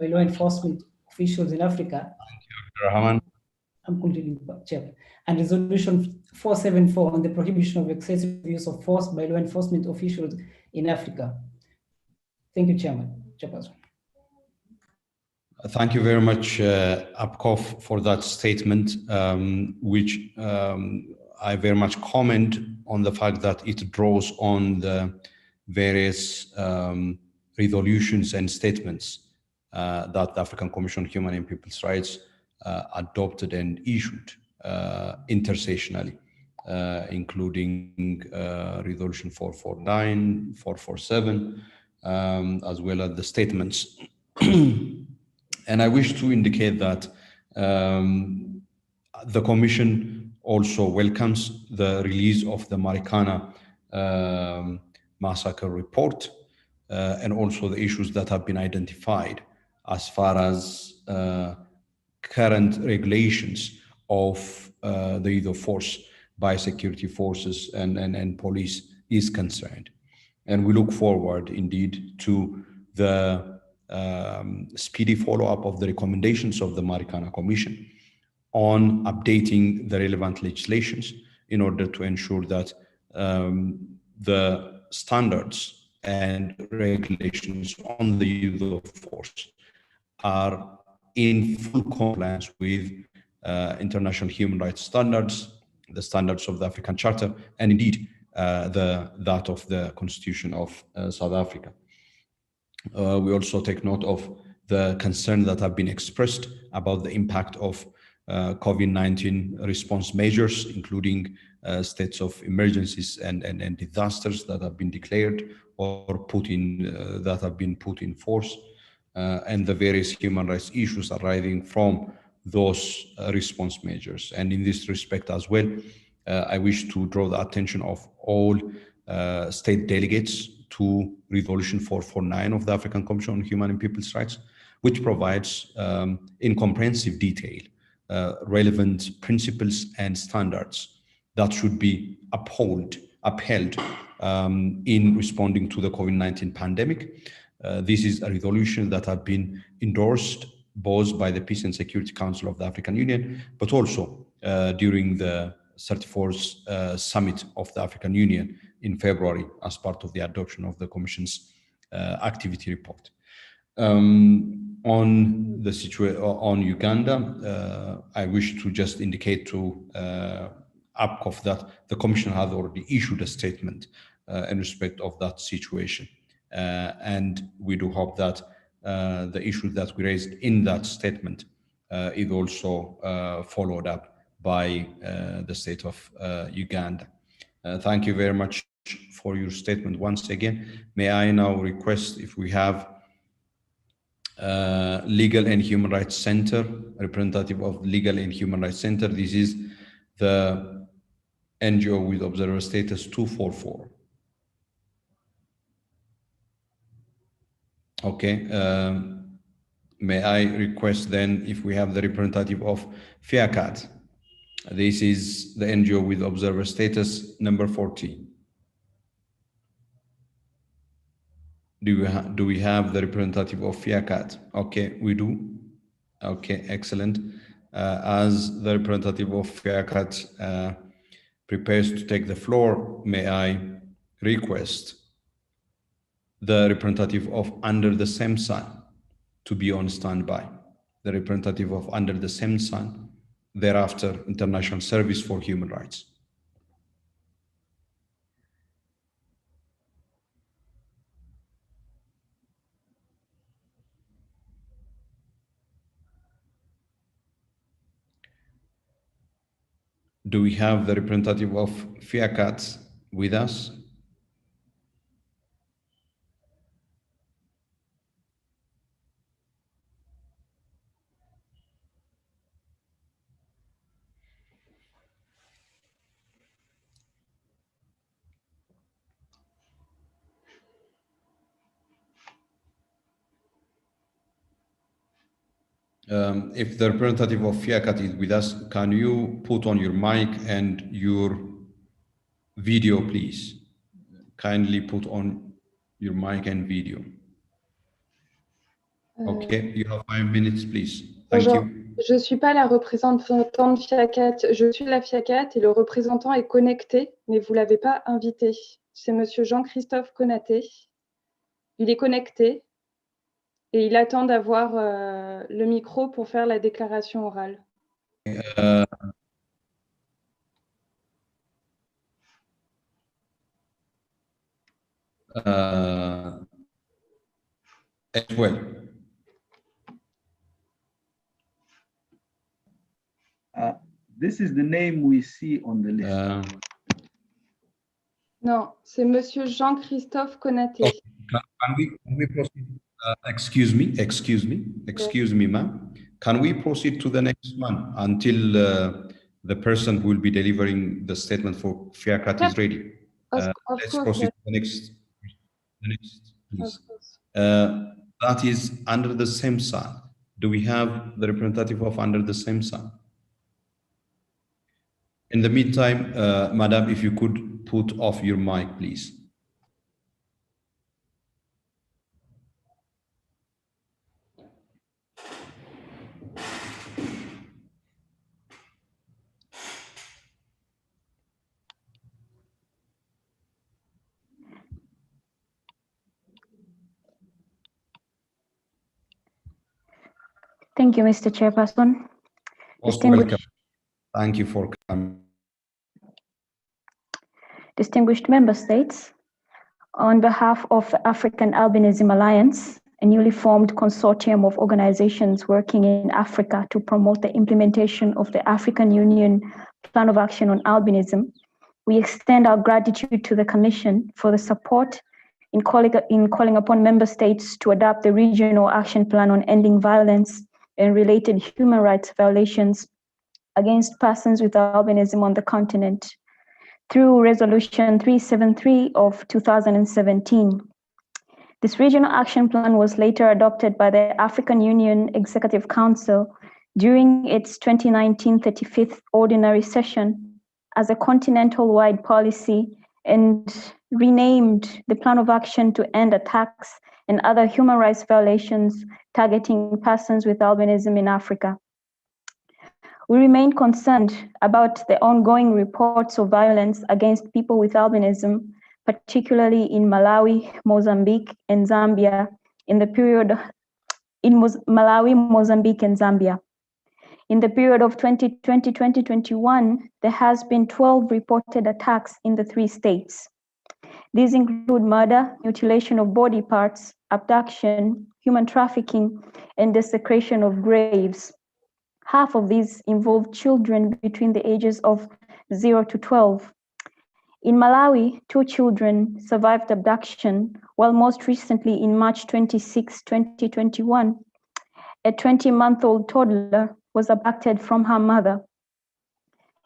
by law enforcement officials in Africa. Thank you, Dr. Rahman. I'm completely Chair. And Resolution 474 on the prohibition of excessive use of force by law enforcement officials in Africa. Thank you, Chairperson. Thank you very much, APCOV, for that statement, which I very much comment on the fact that it draws on the various resolutions and statements that the African Commission on Human and People's Rights adopted and issued intersessionally, including Resolution 449, 447, as well as the statements. And I wish to indicate that the Commission also welcomes the release of the Marikana massacre report and also the issues that have been identified as far as current regulations of the use of force by security forces and police is concerned. And we look forward indeed to the speedy follow-up of the recommendations of the Marikana Commission on updating the relevant legislations in order to ensure that the standards and regulations on the use of force are in full compliance with international human rights standards, the standards of the African Charter, and indeed that of the Constitution of South Africa. We also take note of the concerns that have been expressed about the impact of COVID-19 response measures, including states of emergencies and disasters that have been declared or that have been put in force, and the various human rights issues arising from those response measures. And in this respect as well, I wish to draw the attention of all state delegates to Resolution 449 of the African Commission on Human and People's Rights, which provides in comprehensive detail relevant principles and standards that should be upheld in responding to the COVID-19 pandemic. This is a resolution that has been endorsed both by the Peace and Security Council of the African Union, but also during the 34th Summit of the African Union in February as part of the adoption of the Commission's activity report. On the situation on Uganda, I wish to just indicate to APCOV that the Commission has already issued a statement in respect of that situation. And we do hope that the issue that we raised in that statement is also followed up by the state of Uganda. Thank you very much for your statement once again. May I now request if we have Legal and Human Rights Center, representative of Legal and Human Rights Center. This is the NGO with observer status 244. Okay. May I request then if we have the representative of FIACAT? This is the NGO with observer status number 14. Do we have the representative of FIACAT? Okay, we do. Okay, excellent. As the representative of FIACAT prepares to take the floor, may I request the representative of Under the Same Sun to be on standby. The representative of Under the Same Sun, thereafter International Service for Human Rights. Do we have the representative of FIACAT with us? If the representative of FIACAT is with us, can you put on your mic and your video, please? Kindly put on your mic and video. Okay, you have 5 minutes, please. Thank you. Je ne suis pas la représentante de FIACAT, je suis la FIACAT et le représentant est connecté, mais vous ne l'avez pas invité. C'est monsieur Jean-Christophe Konaté. Il est connecté et il attend d'avoir le micro pour faire la déclaration orale. As well. This is the name we see on the list. Non, c'est monsieur Jean-Christophe Konaté. Okay. Can we proceed? Excuse me, ma'am. Can we proceed to the next one until the person who will be delivering the statement for FIACAT is ready? Let's proceed to the next, please. That is Under the Same Sun. Do we have the representative of Under the Same Sun? In the meantime, madam, if you could put off your mic, please. Thank you, Mr. Chairperson. Most welcome. Thank you for coming. Distinguished member states, on behalf of the African Albinism Alliance, a newly formed consortium of organizations working in Africa to promote the implementation of the African Union Plan of Action on Albinism, we extend our gratitude to the Commission for the support in calling upon member states to adopt the Regional Action Plan on Ending Violence and related human rights violations against persons with albinism on the continent through Resolution 373 of 2017. This regional action plan was later adopted by the African Union Executive Council during its 2019 35th ordinary session as a continental-wide policy and renamed the Plan of Action to End Attacks and Other Human Rights Violations Targeting Persons with Albinism in Africa. We remain concerned about the ongoing reports of violence against people with albinism, particularly in Malawi, Mozambique, and Zambia in the period Malawi, Mozambique, and Zambia. In the period of 2020-2021, there has been 12 reported attacks in the 3 states. These include murder, mutilation of body parts, abduction, human trafficking, and desecration of graves. Half of these involved children between the ages of 0 to 12. In Malawi, 2 children survived abduction, while most recently in March 26, 2021, a 20-month-old toddler was abducted from her mother.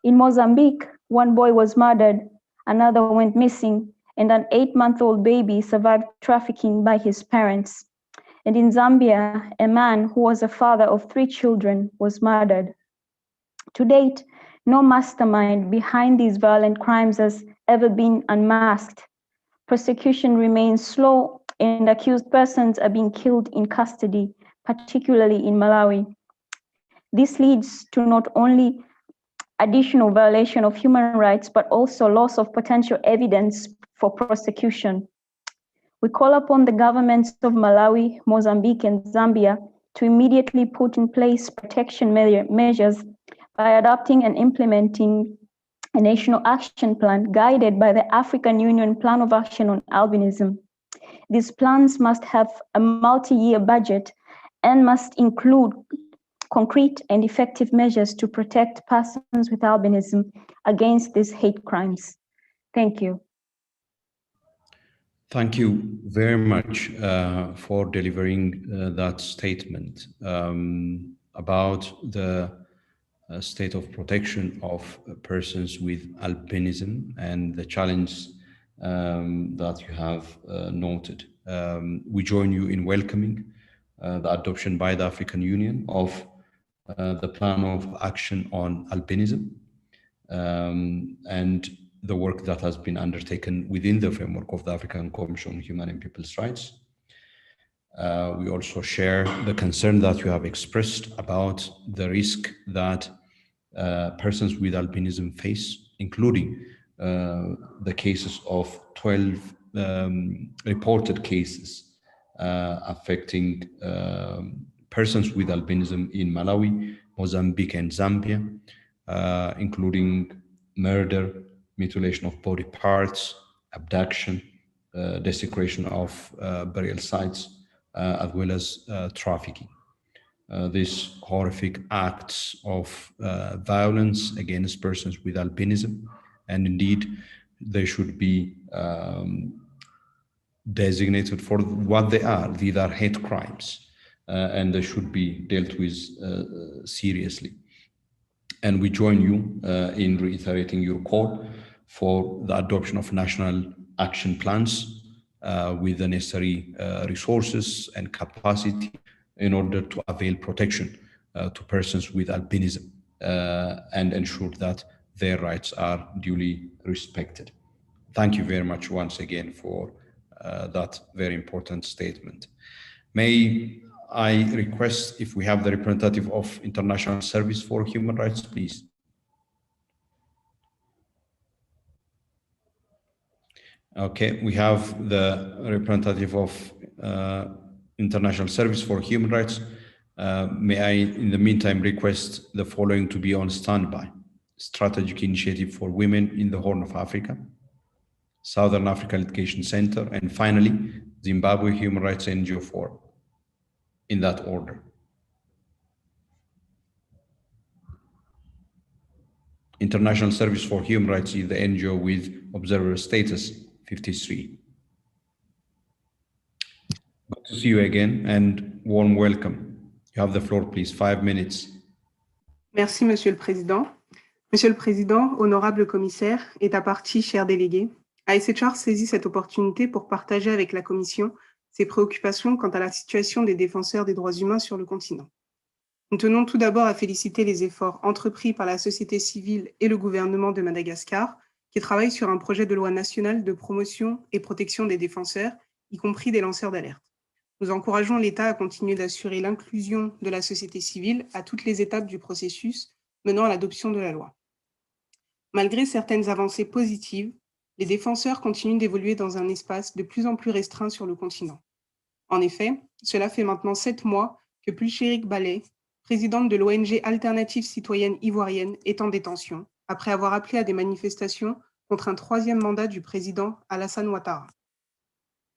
In Mozambique, one boy was murdered, another went missing, and an 8-month-old baby survived trafficking by his parents. And in Zambia, a man who was a father of 3 children was murdered. To date, no mastermind behind these violent crimes has ever been unmasked. Prosecution remains slow, and accused persons are being killed in custody, particularly in Malawi. This leads to not only additional violation of human rights, but also loss of potential evidence for prosecution. We call upon the governments of Malawi, Mozambique, and Zambia to immediately put in place protection measures by adopting and implementing a national action plan guided by the African Union Plan of Action on Albinism. These plans must have a multi-year budget and must include concrete and effective measures to protect persons with albinism against these hate crimes. Thank you. Thank you very much for delivering that statement about the state of protection of persons with albinism and the challenge that you have noted. We join you in welcoming the adoption by the African Union of the Plan of Action on Albinism and the work that has been undertaken within the framework of the African Commission on Human and People's Rights. We also share the concern that you have expressed about the risk that persons with albinism face, including the cases of 12 reported cases affecting persons with albinism in Malawi, Mozambique, and Zambia, including murder, mutilation of body parts, abduction, desecration of burial sites, as well as trafficking. These horrific acts of violence against persons with albinism, and indeed they should be designated for what they are. These are hate crimes, and they should be dealt with seriously. And we join you in reiterating your call for the adoption of national action plans with the necessary resources and capacity in order to avail protection to persons with albinism and ensure that their rights are duly respected. Thank you very much once again for that very important statement. May I request if we have the representative of International Service for Human Rights, please. Okay, we have the representative of International Service for Human Rights. May I, in the meantime, request the following to be on standby: Strategic Initiative for Women in the Horn of Africa, Southern Africa Litigation Center, and finally, Zimbabwe Human Rights NGO Forum, in that order. International Service for Human Rights is the NGO with observer status 53. Good to see you again and warm welcome. You have the floor, please. 5 minutes. Merci, Monsieur le Président. Monsieur le Président, honorable commissaire, État partie, chers délégués, ASHR saisit cette opportunité pour partager avec la Commission ses préoccupations quant à la situation des défenseurs des droits humains sur le continent. Nous tenons tout d'abord à féliciter les efforts entrepris par la société civile et le gouvernement de Madagascar, qui travaillent sur un projet de loi nationale de promotion et protection des défenseurs, y compris des lanceurs d'alerte. Nous encourageons l'État à continuer d'assurer l'inclusion de la société civile à toutes les étapes du processus menant à l'adoption de la loi. Malgré certaines avancées positives, les défenseurs continuent d'évoluer dans un espace de plus en plus restreint sur le continent. En effet, cela fait maintenant 7 mois que Pulchérik Ballet, présidente de l'ONG Alternative Citoyenne Ivoirienne, est en détention, après avoir appelé à des manifestations contre un 3e mandat du président Alassane Ouattara.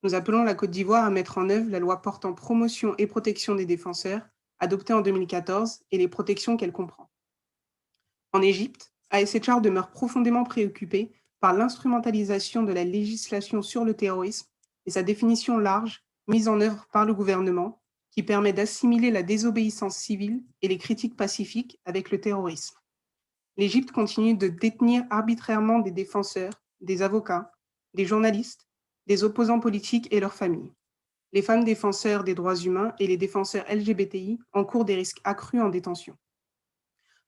Nous appelons la Côte d'Ivoire à mettre en œuvre la loi portant promotion et protection des défenseurs, adoptée en 2014, et les protections qu'elle comprend. En Égypte, ASHR demeure profondément préoccupée par l'instrumentalisation de la législation sur le terrorisme et sa définition large, mise en œuvre par le gouvernement, qui permet d'assimiler la désobéissance civile et les critiques pacifiques avec le terrorisme. L'Égypte continue de détenir arbitrairement des défenseurs, des avocats, des journalistes, des opposants politiques et leurs familles. Les femmes défenseurs des droits humains et les défenseurs LGBTI encourent des risques accrus en détention.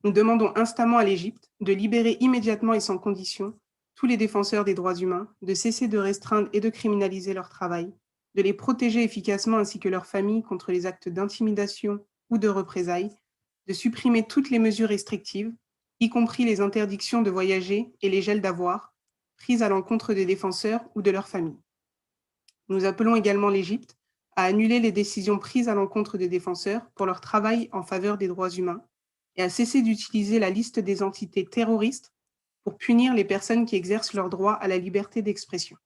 Nous demandons instamment à l'Égypte de libérer immédiatement et sans condition tous les défenseurs des droits humains, de cesser de restreindre et de criminaliser leur travail, de les protéger efficacement ainsi que leurs familles contre les actes d'intimidation ou de représailles, de supprimer toutes les mesures restrictives, y compris les interdictions de voyager et les gels d'avoirs, prises à l'encontre des défenseurs ou de leurs familles. Nous appelons également l'Égypte à annuler les décisions prises à l'encontre des défenseurs pour leur travail en faveur des droits humains et à cesser d'utiliser la liste des entités terroristes pour punir les personnes qui exercent leur droit à la liberté d'expression.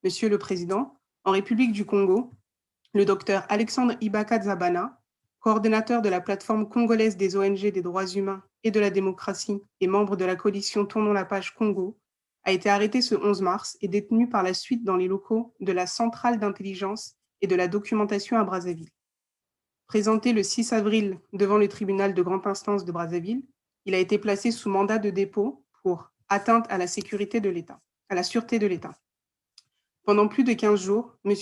Monsieur le Président, en République du Congo, le docteur Alexandre Ibaka Zabana, coordonnateur de la plateforme congolaise des ONG des droits humains et de la démocratie et membre de la coalition Tournons la page Congo, a été arrêté ce 11 mars et détenu par la suite dans les locaux de la centrale d'intelligence et de la documentation à Brazzaville. Présenté le 6 avril devant le tribunal de grande instance de Brazzaville, il a été placé sous mandat de dépôt pour atteinte à la sécurité de l'État, à la sûreté de l'État. Pendant plus de 15 jours, M.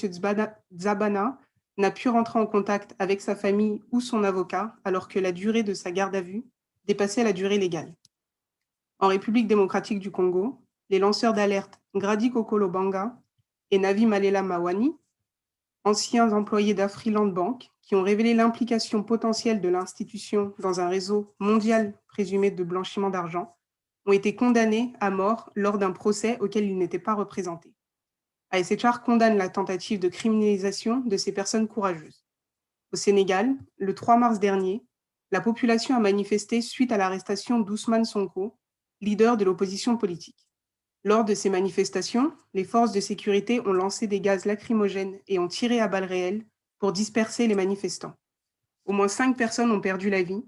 Zabana n'a pu rentrer en contact avec sa famille ou son avocat alors que la durée de sa garde à vue dépassait la durée légale. En République démocratique du Congo, les lanceurs d'alerte Grady Kokolo Banga et Navi Malela Mawani, anciens employés d'Afriland Bank, qui ont révélé l'implication potentielle de l'institution dans un réseau mondial présumé de blanchiment d'argent, ont été condamnés à mort lors d'un procès auquel ils n'étaient pas représentés. ASHR condamne la tentative de criminalisation de ces personnes courageuses. Au Sénégal, le 3 mars dernier, la population a manifesté suite à l'arrestation d'Ousmane Sonko, leader de l'opposition politique. Lors de ces manifestations, les forces de sécurité ont lancé des gaz lacrymogènes et ont tiré à balles réelles pour disperser les manifestants. Au moins 5 personnes ont perdu la vie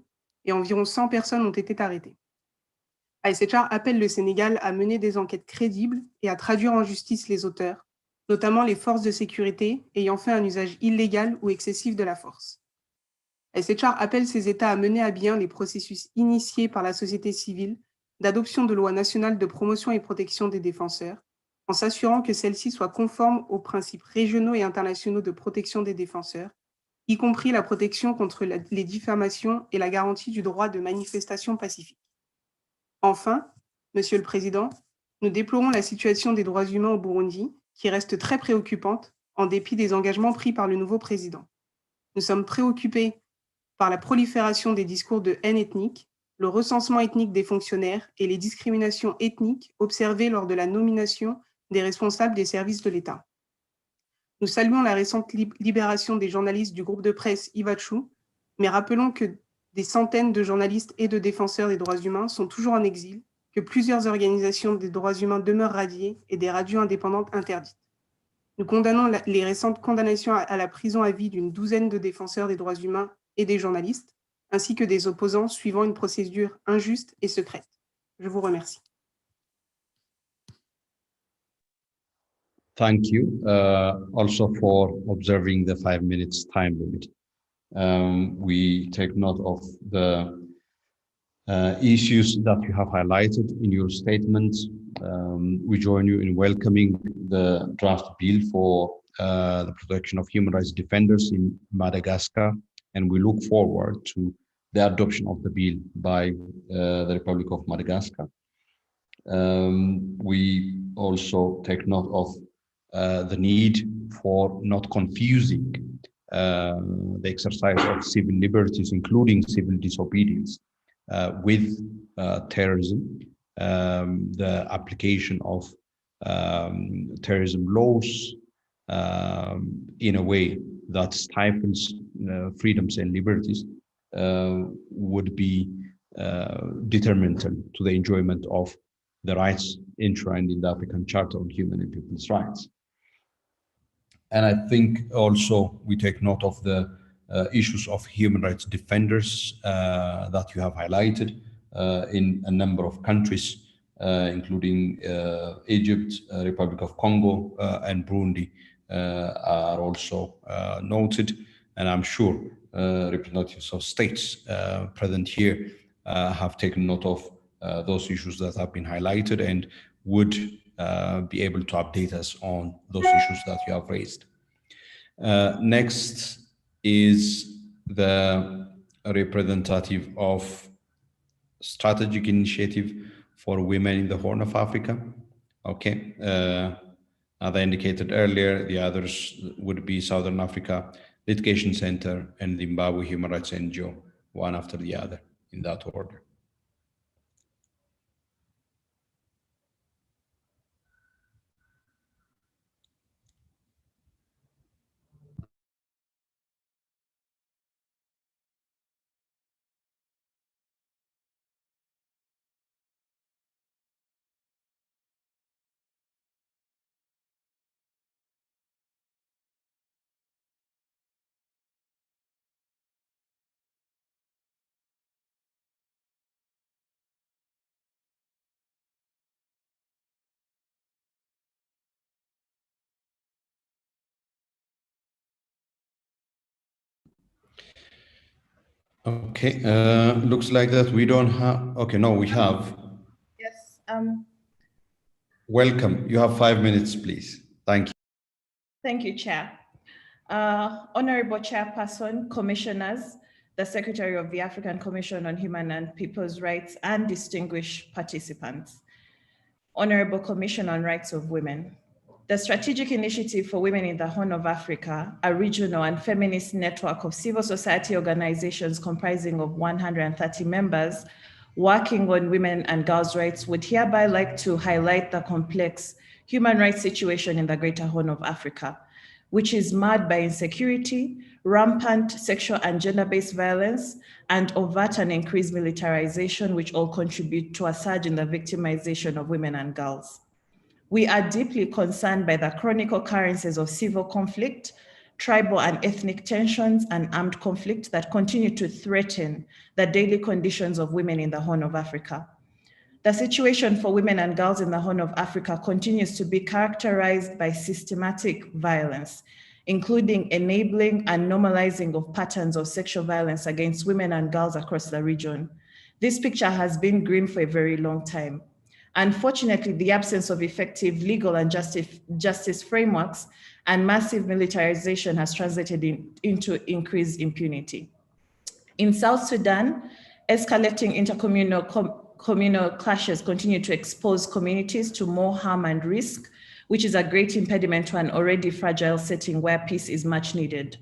et environ 100 personnes ont été arrêtées. ASHR appelle le Sénégal à mener des enquêtes crédibles et à traduire en justice les auteurs, notamment les forces de sécurité ayant fait un usage illégal ou excessif de la force. ASHR appelle ces États à mener à bien les processus initiés par la société civile d'adoption de lois nationales de promotion et protection des défenseurs, en s'assurant que celles-ci soient conformes aux principes régionaux et internationaux de protection des défenseurs, y compris la protection contre les diffamations et la garantie du droit de manifestation pacifique. Enfin, Monsieur le Président, nous déplorons la situation des droits humains au Burundi, qui reste très préoccupante en dépit des engagements pris par le nouveau président. Nous sommes préoccupés par la prolifération des discours de haine ethnique, le recensement ethnique des fonctionnaires et les discriminations ethniques observées lors de la nomination des responsables des services de l'État. Nous saluons la récente libération des journalistes du groupe de presse Iwachu, mais rappelons que des centaines de journalistes et de défenseurs des droits humains sont toujours en exil, que plusieurs organisations des droits humains demeurent radiées et des radios indépendantes interdites. Nous condamnons les récentes condamnations à la prison à vie d'une douzaine de défenseurs des droits humains et des journalistes, ainsi que des opposants suivant une procédure injuste et secrète. Je vous remercie. Thank you also for observing the 5 minutes time limit. We take note of the issues that you have highlighted in your statement. We join you in welcoming the draft bill for the protection of human rights defenders in Madagascar, and we look forward to the adoption of the bill by the Republic of Madagascar. We also take note of the need for not confusing the exercise of civil liberties, including civil disobedience, with terrorism, the application of terrorism laws in a way that stifles freedoms and liberties would be detrimental to the enjoyment of the rights enshrined in the African Charter on Human and People's Rights. And I think also we take note of the issues of human rights defenders that you have highlighted in a number of countries, including Egypt, Republic of Congo, and Burundi are also noted. And I'm sure representatives of states present here have taken note of those issues that have been highlighted and would be able to update us on those issues that you have raised. Next is the representative of Strategic Initiative for Women in the Horn of Africa. Okay, as I indicated earlier, the others would be Southern Africa Litigation Center and Zimbabwe Human Rights NGO, one after the other in that order. Okay, looks like that we don't have, okay, no, we have. Yes. Welcome, you have 5 minutes, please. Thank you. Thank you, Chair. Honorable Chairperson, Commissioners, the Secretary of the African Commission on Human and People's Rights, and distinguished participants. Honorable Commission on Rights of Women. The Strategic Initiative for Women in the Horn of Africa, a regional and feminist network of civil society organizations comprising of 130 members working on women and girls' rights, would hereby like to highlight the complex human rights situation in the Greater Horn of Africa, which is marred by insecurity, rampant sexual and gender-based violence, and overt and increased militarization, which all contribute to a surge in the victimization of women and girls. We are deeply concerned by the chronic occurrences of civil conflict, tribal and ethnic tensions, and armed conflict that continue to threaten the daily conditions of women in the Horn of Africa. The situation for women and girls in the Horn of Africa continues to be characterized by systematic violence, including enabling and normalizing of patterns of sexual violence against women and girls across the region. This picture has been grim for a very long time. Unfortunately, the absence of effective legal and justice frameworks and massive militarization has translated into increased impunity. In South Sudan, escalating intercommunal clashes continue to expose communities to more harm and risk, which is a great impediment to an already fragile setting where peace is much needed.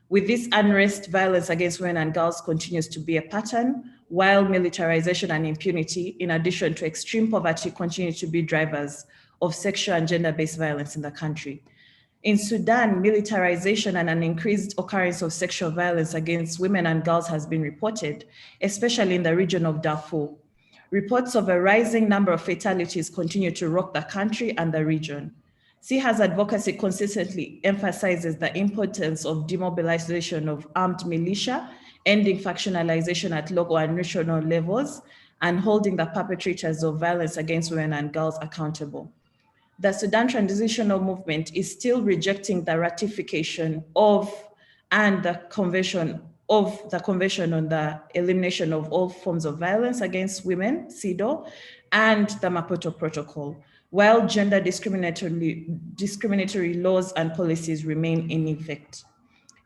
With this unrest, violence against women and girls continues to be a pattern, while militarization and impunity, in addition to extreme poverty, continue to be drivers of sexual and gender-based violence in the country. In Sudan, militarization and an increased occurrence of sexual violence against women and girls has been reported, especially in the region of Darfur. Reports of a rising number of fatalities continue to rock the country and the region. CIHA's advocacy consistently emphasizes the importance of demobilization of armed militia, ending factionalization at local and regional levels, and holding the perpetrators of violence against women and girls accountable. The Sudan Transitional Movement is still rejecting the ratification of and the Convention on the Elimination of All Forms of Violence Against Women, CEDAW, and the Maputo Protocol, while gender discriminatory laws and policies remain in effect.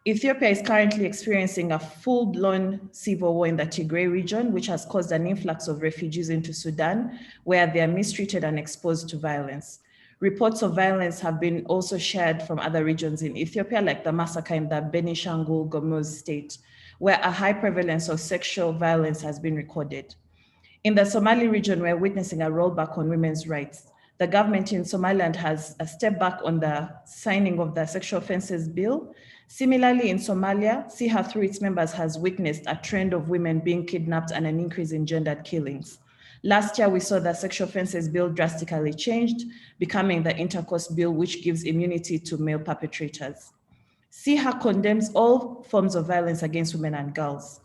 Ethiopia is currently experiencing a full-blown civil war in the Tigray region, which has caused an influx of refugees into Sudan, where they are mistreated and exposed to violence. Reports of violence have been also shared from other regions in Ethiopia, like the massacre in the Benishangul Gumuz state, where a high prevalence of sexual violence has been recorded. In the Somali region, we're witnessing a rollback on women's rights. The government in Somaliland has a step back on the signing of the sexual offences bill. Similarly, in Somalia, CIHA through its members has witnessed a trend of women being kidnapped and an increase in gendered killings. Last year, we saw the sexual offences bill drastically changed, becoming the intercourse bill, which gives immunity to male perpetrators. CIHA condemns all forms of violence against women and girls.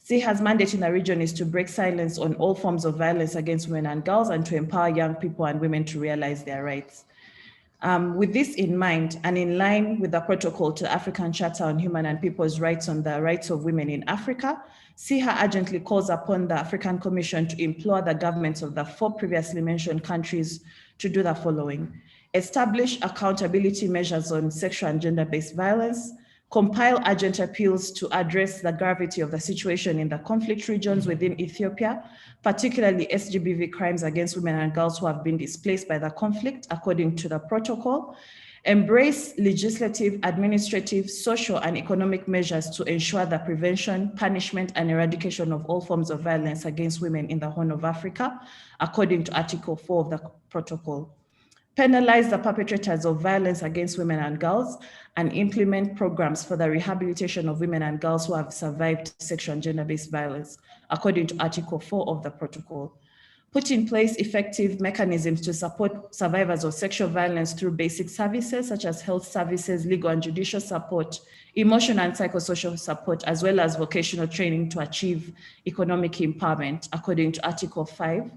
CIHA's mandate in the region is to break silence on all forms of violence against women and girls and to empower young people and women to realize their rights. With this in mind, and in line with the protocol to the African Charter on Human and People's Rights on the Rights of Women in Africa, CIHA urgently calls upon the African Commission to implore the governments of the 4 previously mentioned countries to do the following: establish accountability measures on sexual and gender-based violence, compile urgent appeals to address the gravity of the situation in the conflict regions within Ethiopia, particularly SGBV crimes against women and girls who have been displaced by the conflict according to the protocol, embrace legislative, administrative, social, and economic measures to ensure the prevention, punishment, and eradication of all forms of violence against women in the Horn of Africa, according to Article 4 of the protocol. Penalize the perpetrators of violence against women and girls, and implement programs for the rehabilitation of women and girls who have survived sexual and gender-based violence, according to Article 4 of the protocol. Put in place effective mechanisms to support survivors of sexual violence through basic services such as health services, legal and judicial support, emotional and psychosocial support, as well as vocational training to achieve economic empowerment, according to Article 5.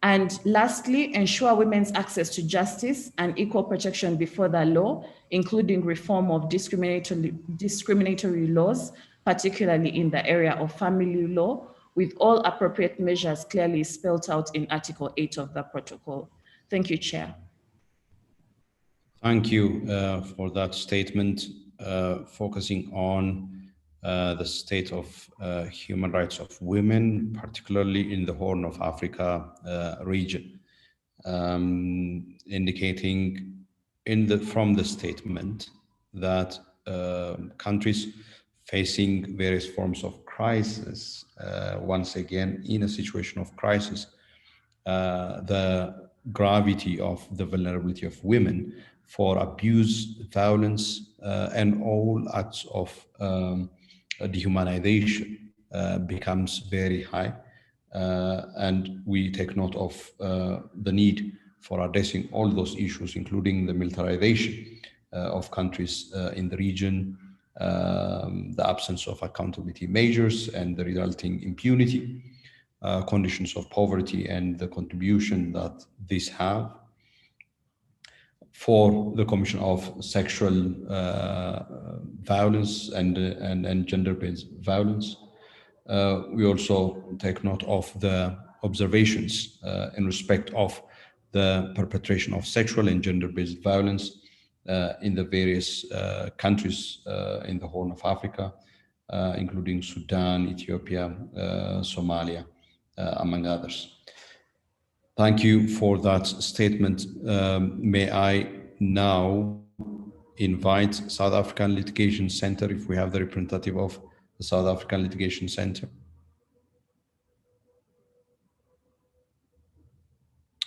And lastly, ensure women's access to justice and equal protection before the law, including reform of discriminatory laws, particularly in the area of family law, with all appropriate measures clearly spelled out in Article 8 of the protocol. Thank you, Chair. Thank you for that statement, focusing on the state of human rights of women, particularly in the Horn of Africa region, indicating from the statement that countries facing various forms of crisis, once again in a situation of crisis, the gravity of the vulnerability of women for abuse, violence, and all acts of dehumanization becomes very high. And we take note of the need for addressing all those issues, including the militarization of countries in the region, the absence of accountability measures and the resulting impunity, conditions of poverty and the contribution that these have for the commission of sexual violence and gender-based violence. We also take note of the observations in respect of the perpetration of sexual and gender-based violence in the various countries in the Horn of Africa, including Sudan, Ethiopia, Somalia, among others. Thank you for that statement. May I now invite South African Litigation Center, if we have the representative of the South African Litigation Center.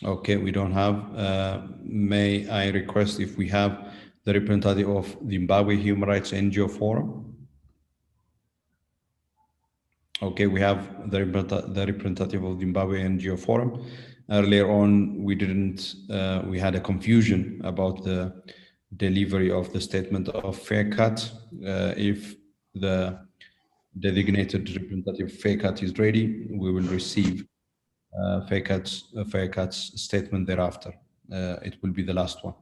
Okay, we don't have. May I request if we have the representative of Zimbabwe Human Rights NGO Forum? Okay, we have the representative of Zimbabwe NGO Forum. Earlier on, we had a confusion about the delivery of the statement of FAIRCAT. If the designated representative FAIRCAT is ready, we will receive FAIRCAT's statement thereafter. It will be the last one.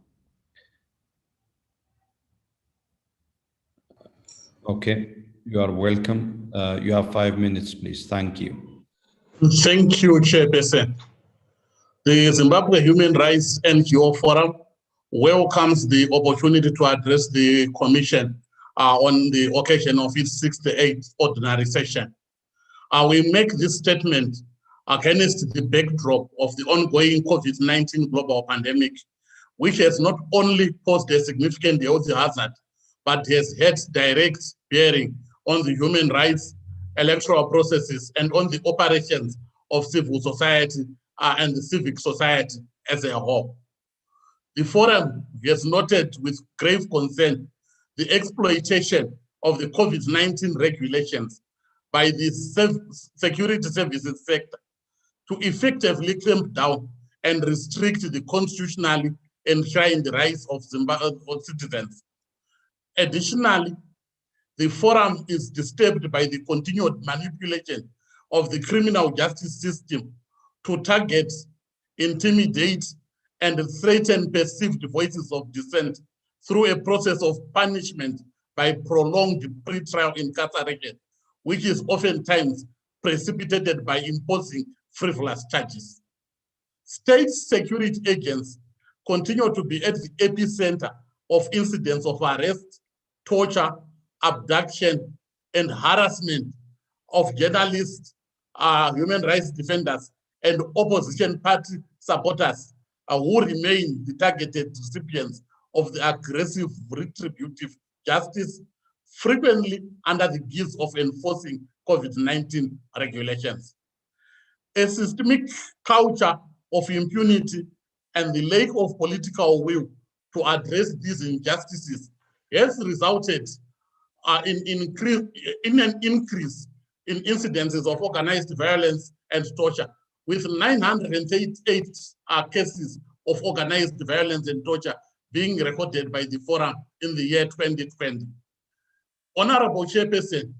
Okay, you are welcome. You have 5 minutes, please. Thank you. Thank you, Chairperson. The Zimbabwe Human Rights NGO Forum welcomes the opportunity to address the Commission on the occasion of its 68th ordinary session. We make this statement against the backdrop of the ongoing COVID-19 global pandemic, which has not only posed a significant health hazard, but has had direct bearing on the human rights, electoral processes, and on the operations of civil society and the civic society as a whole. The Forum has noted with grave concern the exploitation of the COVID-19 regulations by the security services sector to effectively clamp down and restrict the constitutionally enshrined rights of Zimbabwe citizens. Additionally, the Forum is disturbed by the continued manipulation of the criminal justice system to target, intimidate, and threaten perceived voices of dissent through a process of punishment by prolonged pre-trial incarceration, which is oftentimes precipitated by imposing frivolous charges. State security agents continue to be at the epicenter of incidents of arrest, torture, abduction, and harassment of journalists, human rights defenders, and opposition party supporters who remain the targeted recipients of the aggressive retributive justice, frequently under the guise of enforcing COVID-19 regulations. A systemic culture of impunity and the lack of political will to address these injustices has resulted in an increase in incidences of organized violence and torture, with 988 cases of organized violence and torture being recorded by the Forum in the year 2020. Honorable Chairperson,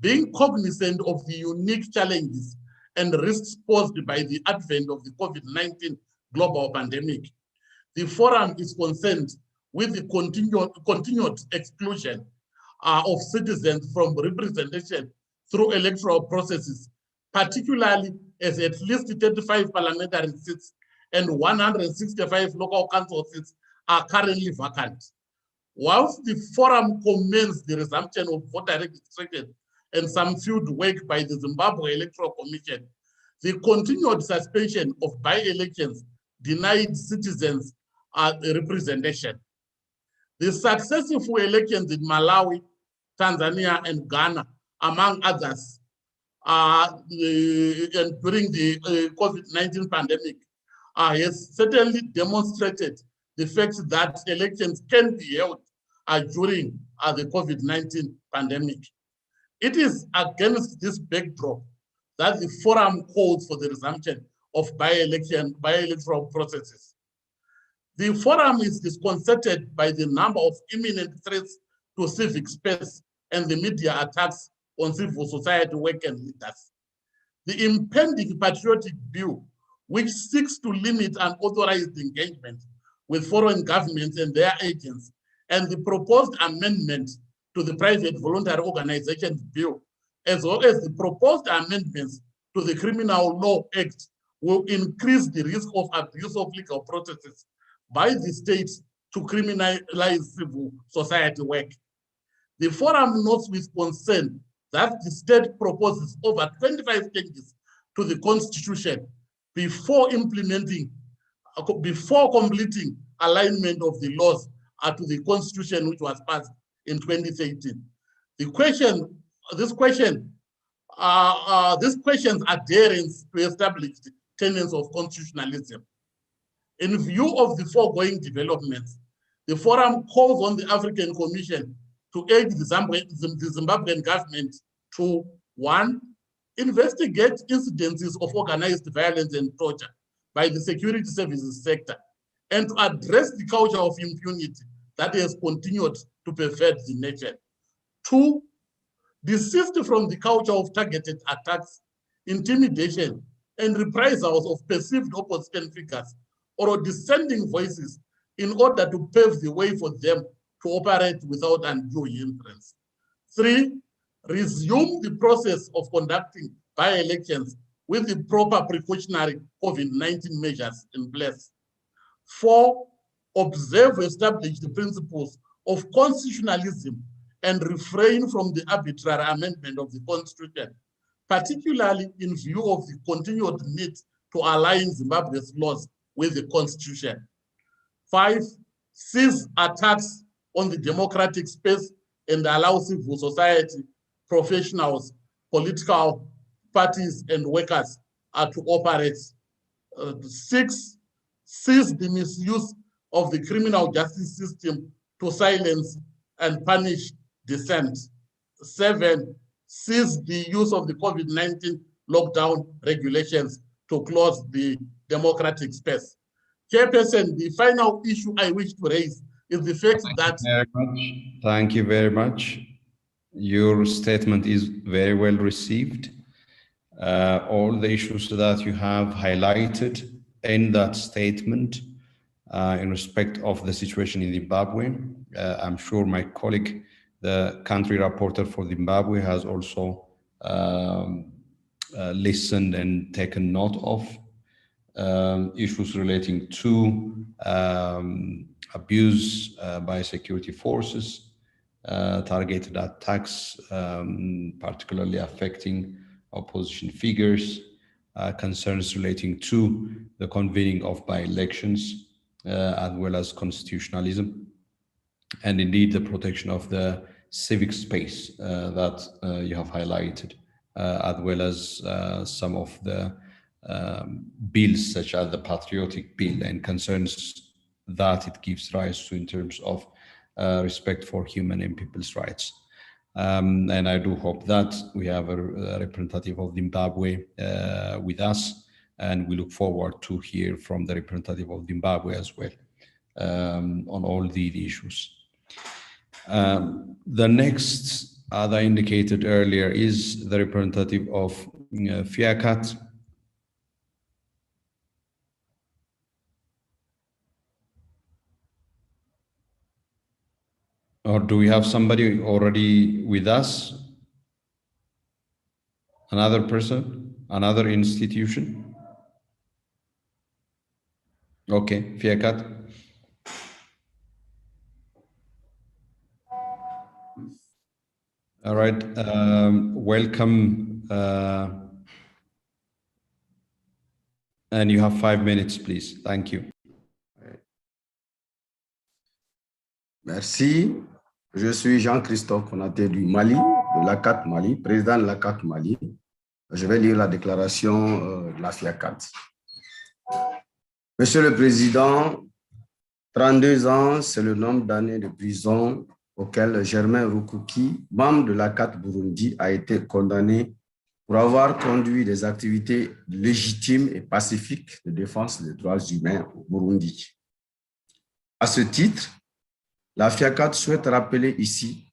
being cognizant of the unique challenges and risks posed by the advent of the COVID-19 global pandemic, the Forum is concerned with the continued exclusion of citizens from representation through electoral processes, particularly as at least 35 parliamentary seats and 165 local council seats are currently vacant. Whilst the Forum commends the resumption of voter registration and some field work by the Zimbabwe Electoral Commission, the continued suspension of by-elections denied citizens representation. The successful elections in Malawi, Tanzania, and Ghana, among others, and during the COVID-19 pandemic, has certainly demonstrated the fact that elections can be held during the COVID-19 pandemic. It is against this backdrop that the Forum calls for the resumption of by-electoral processes. The Forum is disconcerted by the number of imminent threats to civic space and the media attacks on civil society work and leaders. The impending patriotic bill, which seeks to limit unauthorized engagement with foreign governments and their agents, and the proposed amendment to the Private Voluntary Organizations Bill, as well as the proposed amendments to the Criminal Law Act, will increase the risk of abuse of legal processes by the states to criminalize civil society work. The Forum notes with concern that the state proposes over 25 changes to the Constitution before completing alignment of the laws to the Constitution, which was passed in 2013. This questions adherence to established tenets of constitutionalism. In view of the foregoing developments, the Forum calls on the African Commission to urge the Zimbabwean government to, 1, investigate incidences of organized violence and torture by the security services sector, and to address the culture of impunity that has continued to pervade the nation. 2, desist from the culture of targeted attacks, intimidation, and reprisals of perceived opposition figures or dissenting voices in order to pave the way for them to operate without undue hindrance. 3, resume the process of conducting by-elections with the proper precautionary COVID-19 measures in place. 4, observe established principles of constitutionalism and refrain from the arbitrary amendment of the Constitution, particularly in view of the continued need to align Zimbabwe's laws with the Constitution. 5, cease attacks on the democratic space and allow civil society, professionals, political parties, and workers to operate. 6, cease the misuse of the criminal justice system to silence and punish dissent. 7, cease the use of the COVID-19 lockdown regulations to close the democratic space. Chairperson, the final issue I wish to raise is the fact that... Thank you very much. Your statement is very well received. All the issues that you have highlighted in that statement in respect of the situation in Zimbabwe. I'm sure my colleague, the country rapporteur for Zimbabwe, has also listened and taken note of issues relating to abuse by security forces, targeted attacks, particularly affecting opposition figures, concerns relating to the convening of by-elections, as well as constitutionalism, and indeed the protection of the civic space that you have highlighted, as well as some of the bills such as the patriotic bill and concerns that it gives rise to in terms of respect for human and people's rights. And I do hope that we have a representative of Zimbabwe with us, and we look forward to hear from the representative of Zimbabwe as well on all the issues. The next, as I indicated earlier, is the representative of FIACAT. Or do we have somebody already with us? Another person? Another institution? Okay, FIACAT. All right, welcome. And you have 5 minutes, please. Thank you. Merci. Je suis Jean-Christophe Konaté du Mali, de l'ACAT Mali, président de l'ACAT Mali. Je vais lire la déclaration de la FIACAT. Monsieur le Président, 32 ans, c'est le nombre d'années de prison auquel Germain Rukuki, membre de l'ACAT Burundi, a été condamné pour avoir conduit des activités légitimes et pacifiques de défense des droits humains au Burundi. À ce titre, la FIACAT souhaite rappeler ici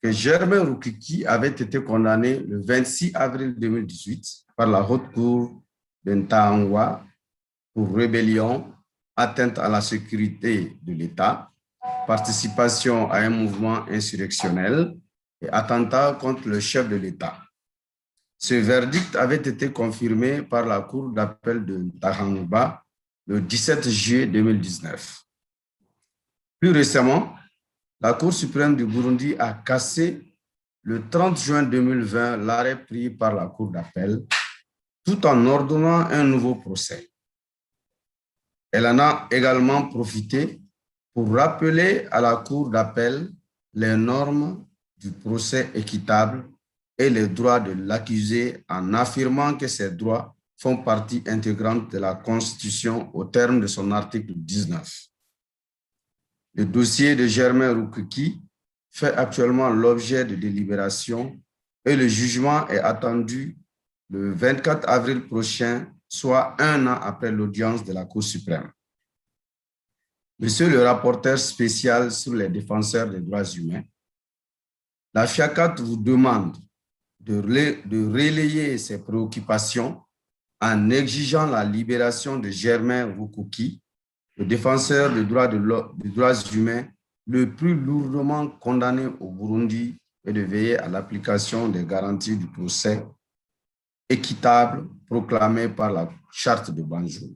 que Germain Rukuki avait été condamné le 26 avril 2018 par la Haute Cour d'Ntahangwa pour rébellion, atteinte à la sécurité de l'État, participation à un mouvement insurrectionnel et attentat contre le chef de l'État. Ce verdict avait été confirmé par la Cour d'appel de Ntahangwa le 17 juillet 2019. Plus récemment, la Cour suprême du Burundi a cassé le 30 juin 2020 l'arrêt pris par la Cour d'appel tout en ordonnant un nouveau procès. Elle en a également profité pour rappeler à la Cour d'appel les normes du procès équitable et les droits de l'accusé en affirmant que ces droits font partie intégrante de la Constitution au terme de son article 19. Le dossier de Germain Rukuki fait actuellement l'objet de délibération et le jugement est attendu le 24 avril prochain, soit 1 an après l'audience de la Cour suprême. Monsieur le rapporteur spécial sur les défenseurs des droits humains, la FIACAT vous demande de relayer ses préoccupations en exigeant la libération de Germain Rukuki, le défenseur des droits humains le plus lourdement condamné au Burundi, et de veiller à l'application des garanties du procès équitable proclamé par la Charte de Banjul.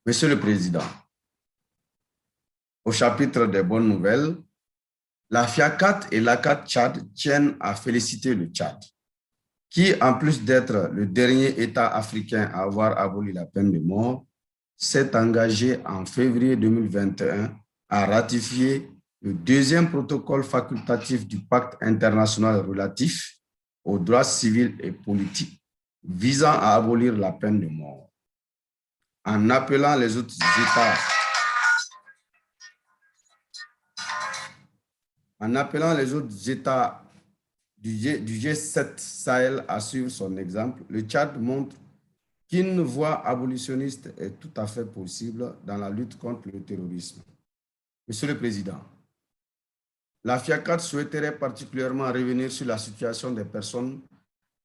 Monsieur le Président, au chapitre des bonnes nouvelles, la FIACAT et l'ACAT Tchad tiennent à féliciter le Tchad, qui, en plus d'être le dernier État africain à avoir aboli la peine de mort, s'est engagé en février 2021 à ratifier le deuxième protocole facultatif du pacte international relatif aux droits civils et politiques visant à abolir la peine de mort. En appelant les autres États du G7 Sahel à suivre son exemple, le Tchad montre qu'une voie abolitionniste est tout à fait possible dans la lutte contre le terrorisme. Monsieur le Président, la FIACAT souhaiterait particulièrement revenir sur la situation des personnes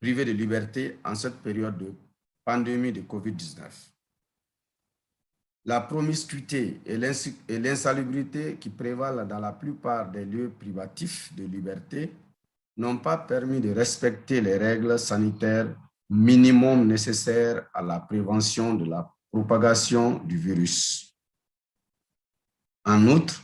privées de liberté en cette période de pandémie de COVID-19. La promiscuité et l'insalubrité qui prévalent dans la plupart des lieux privatifs de liberté n'ont pas permis de respecter les règles sanitaires minimum nécessaires à la prévention de la propagation du virus. En outre,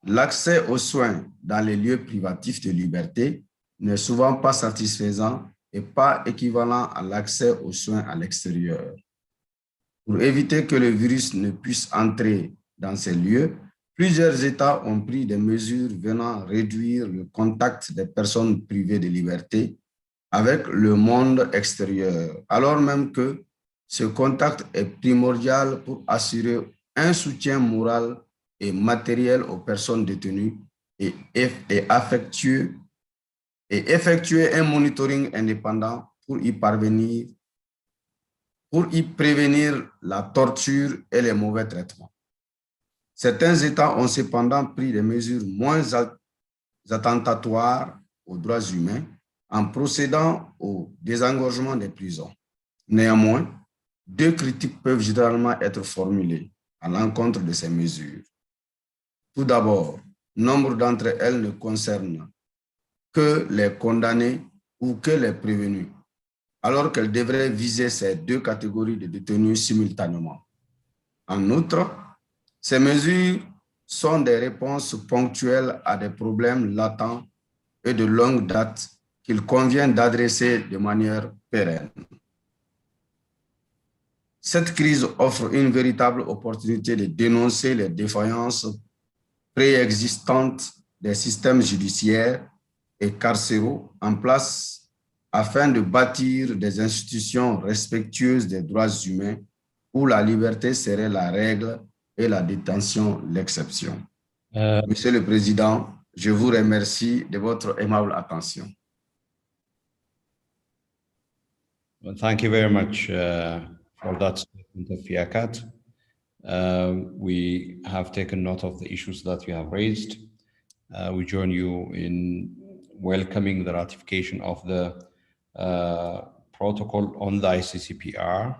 l'accès aux soins dans les lieux privatifs de liberté n'est souvent pas satisfaisant et pas équivalent à l'accès aux soins à l'extérieur. Pour éviter que le virus ne puisse entrer dans ces lieux, plusieurs États ont pris des mesures venant réduire le contact des personnes privées de liberté avec le monde extérieur, alors même que ce contact est primordial pour assurer un soutien moral et matériel aux personnes détenues et effectuer un monitoring indépendant pour y prévenir la torture et les mauvais traitements. Certains États ont cependant pris des mesures moins attentatoires aux droits humains en procédant au désengorgement des prisons. Néanmoins, deux critiques peuvent généralement être formulées à l'encontre de ces mesures. Tout d'abord, nombre d'entre elles ne concernent que les condamnés ou que les prévenus, alors qu'elles devraient viser ces deux catégories de détenus simultanément. En outre, ces mesures sont des réponses ponctuelles à des problèmes latents et de longue date qu'il convient d'adresser de manière pérenne. Cette crise offre une véritable opportunité de dénoncer les défaillances préexistantes des systèmes judiciaires et carcéraux en place afin de bâtir des institutions respectueuses des droits humains où la liberté serait la règle et la détention l'exception. Monsieur le Président, je vous remercie de votre aimable attention. Well, thank you very much for that statement of FIACAT. We have taken note of the issues that you have raised. We join you in welcoming the ratification of the protocol on the ICCPR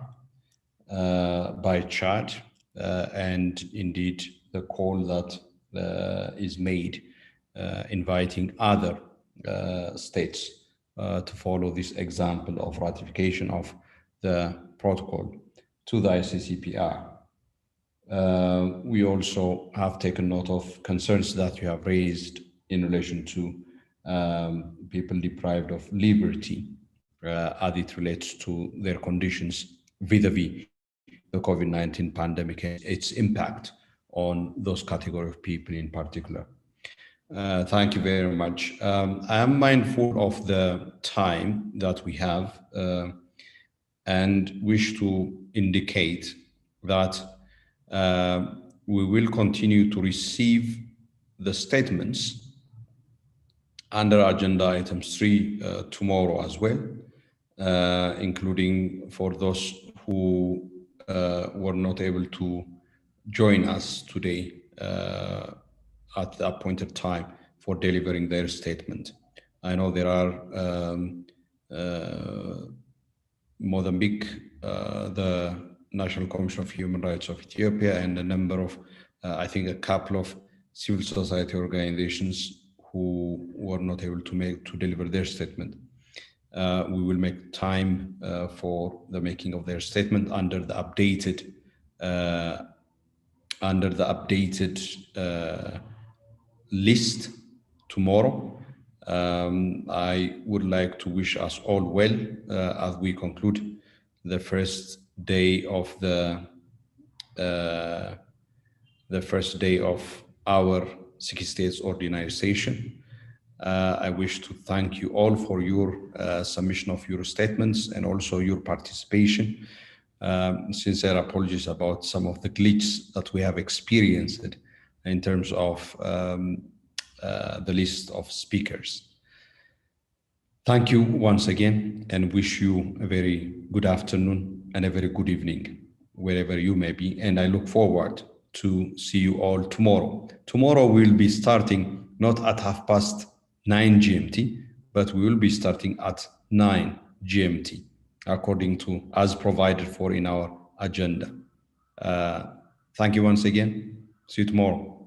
by Chad, and indeed the call that is made inviting other states to follow this example of ratification of the protocol to the ICCPR. We also have taken note of concerns that you have raised in relation to people deprived of liberty as it relates to their conditions vis-a-vis the COVID-19 pandemic and its impact on those category of people in particular. Thank you very much. I am mindful of the time that we have and wish to indicate that we will continue to receive the statements under agenda item 3 tomorrow as well, including for those who were not able to join us today at the appointed time for delivering their statement. I know there are Mozambique, the National Commission of Human Rights of Ethiopia, and a number of, I think a couple of civil society organizations who were not able to deliver their statement. We will make time for the making of their statement under the updated list tomorrow. I would like to wish us all well as we conclude the first day of our 68th ordinary session. I wish to thank you all for your submission of your statements and also your participation. Sincere apologies about some of the glitches that we have experienced in terms of the list of speakers. Thank you once again and wish you a very good afternoon and a very good evening, wherever you may be. And I look forward to see you all tomorrow. Tomorrow we'll be starting not at 9:30 GMT, but we will be starting at 9 GMT, according to as provided for in our agenda. Thank you once again. See you tomorrow.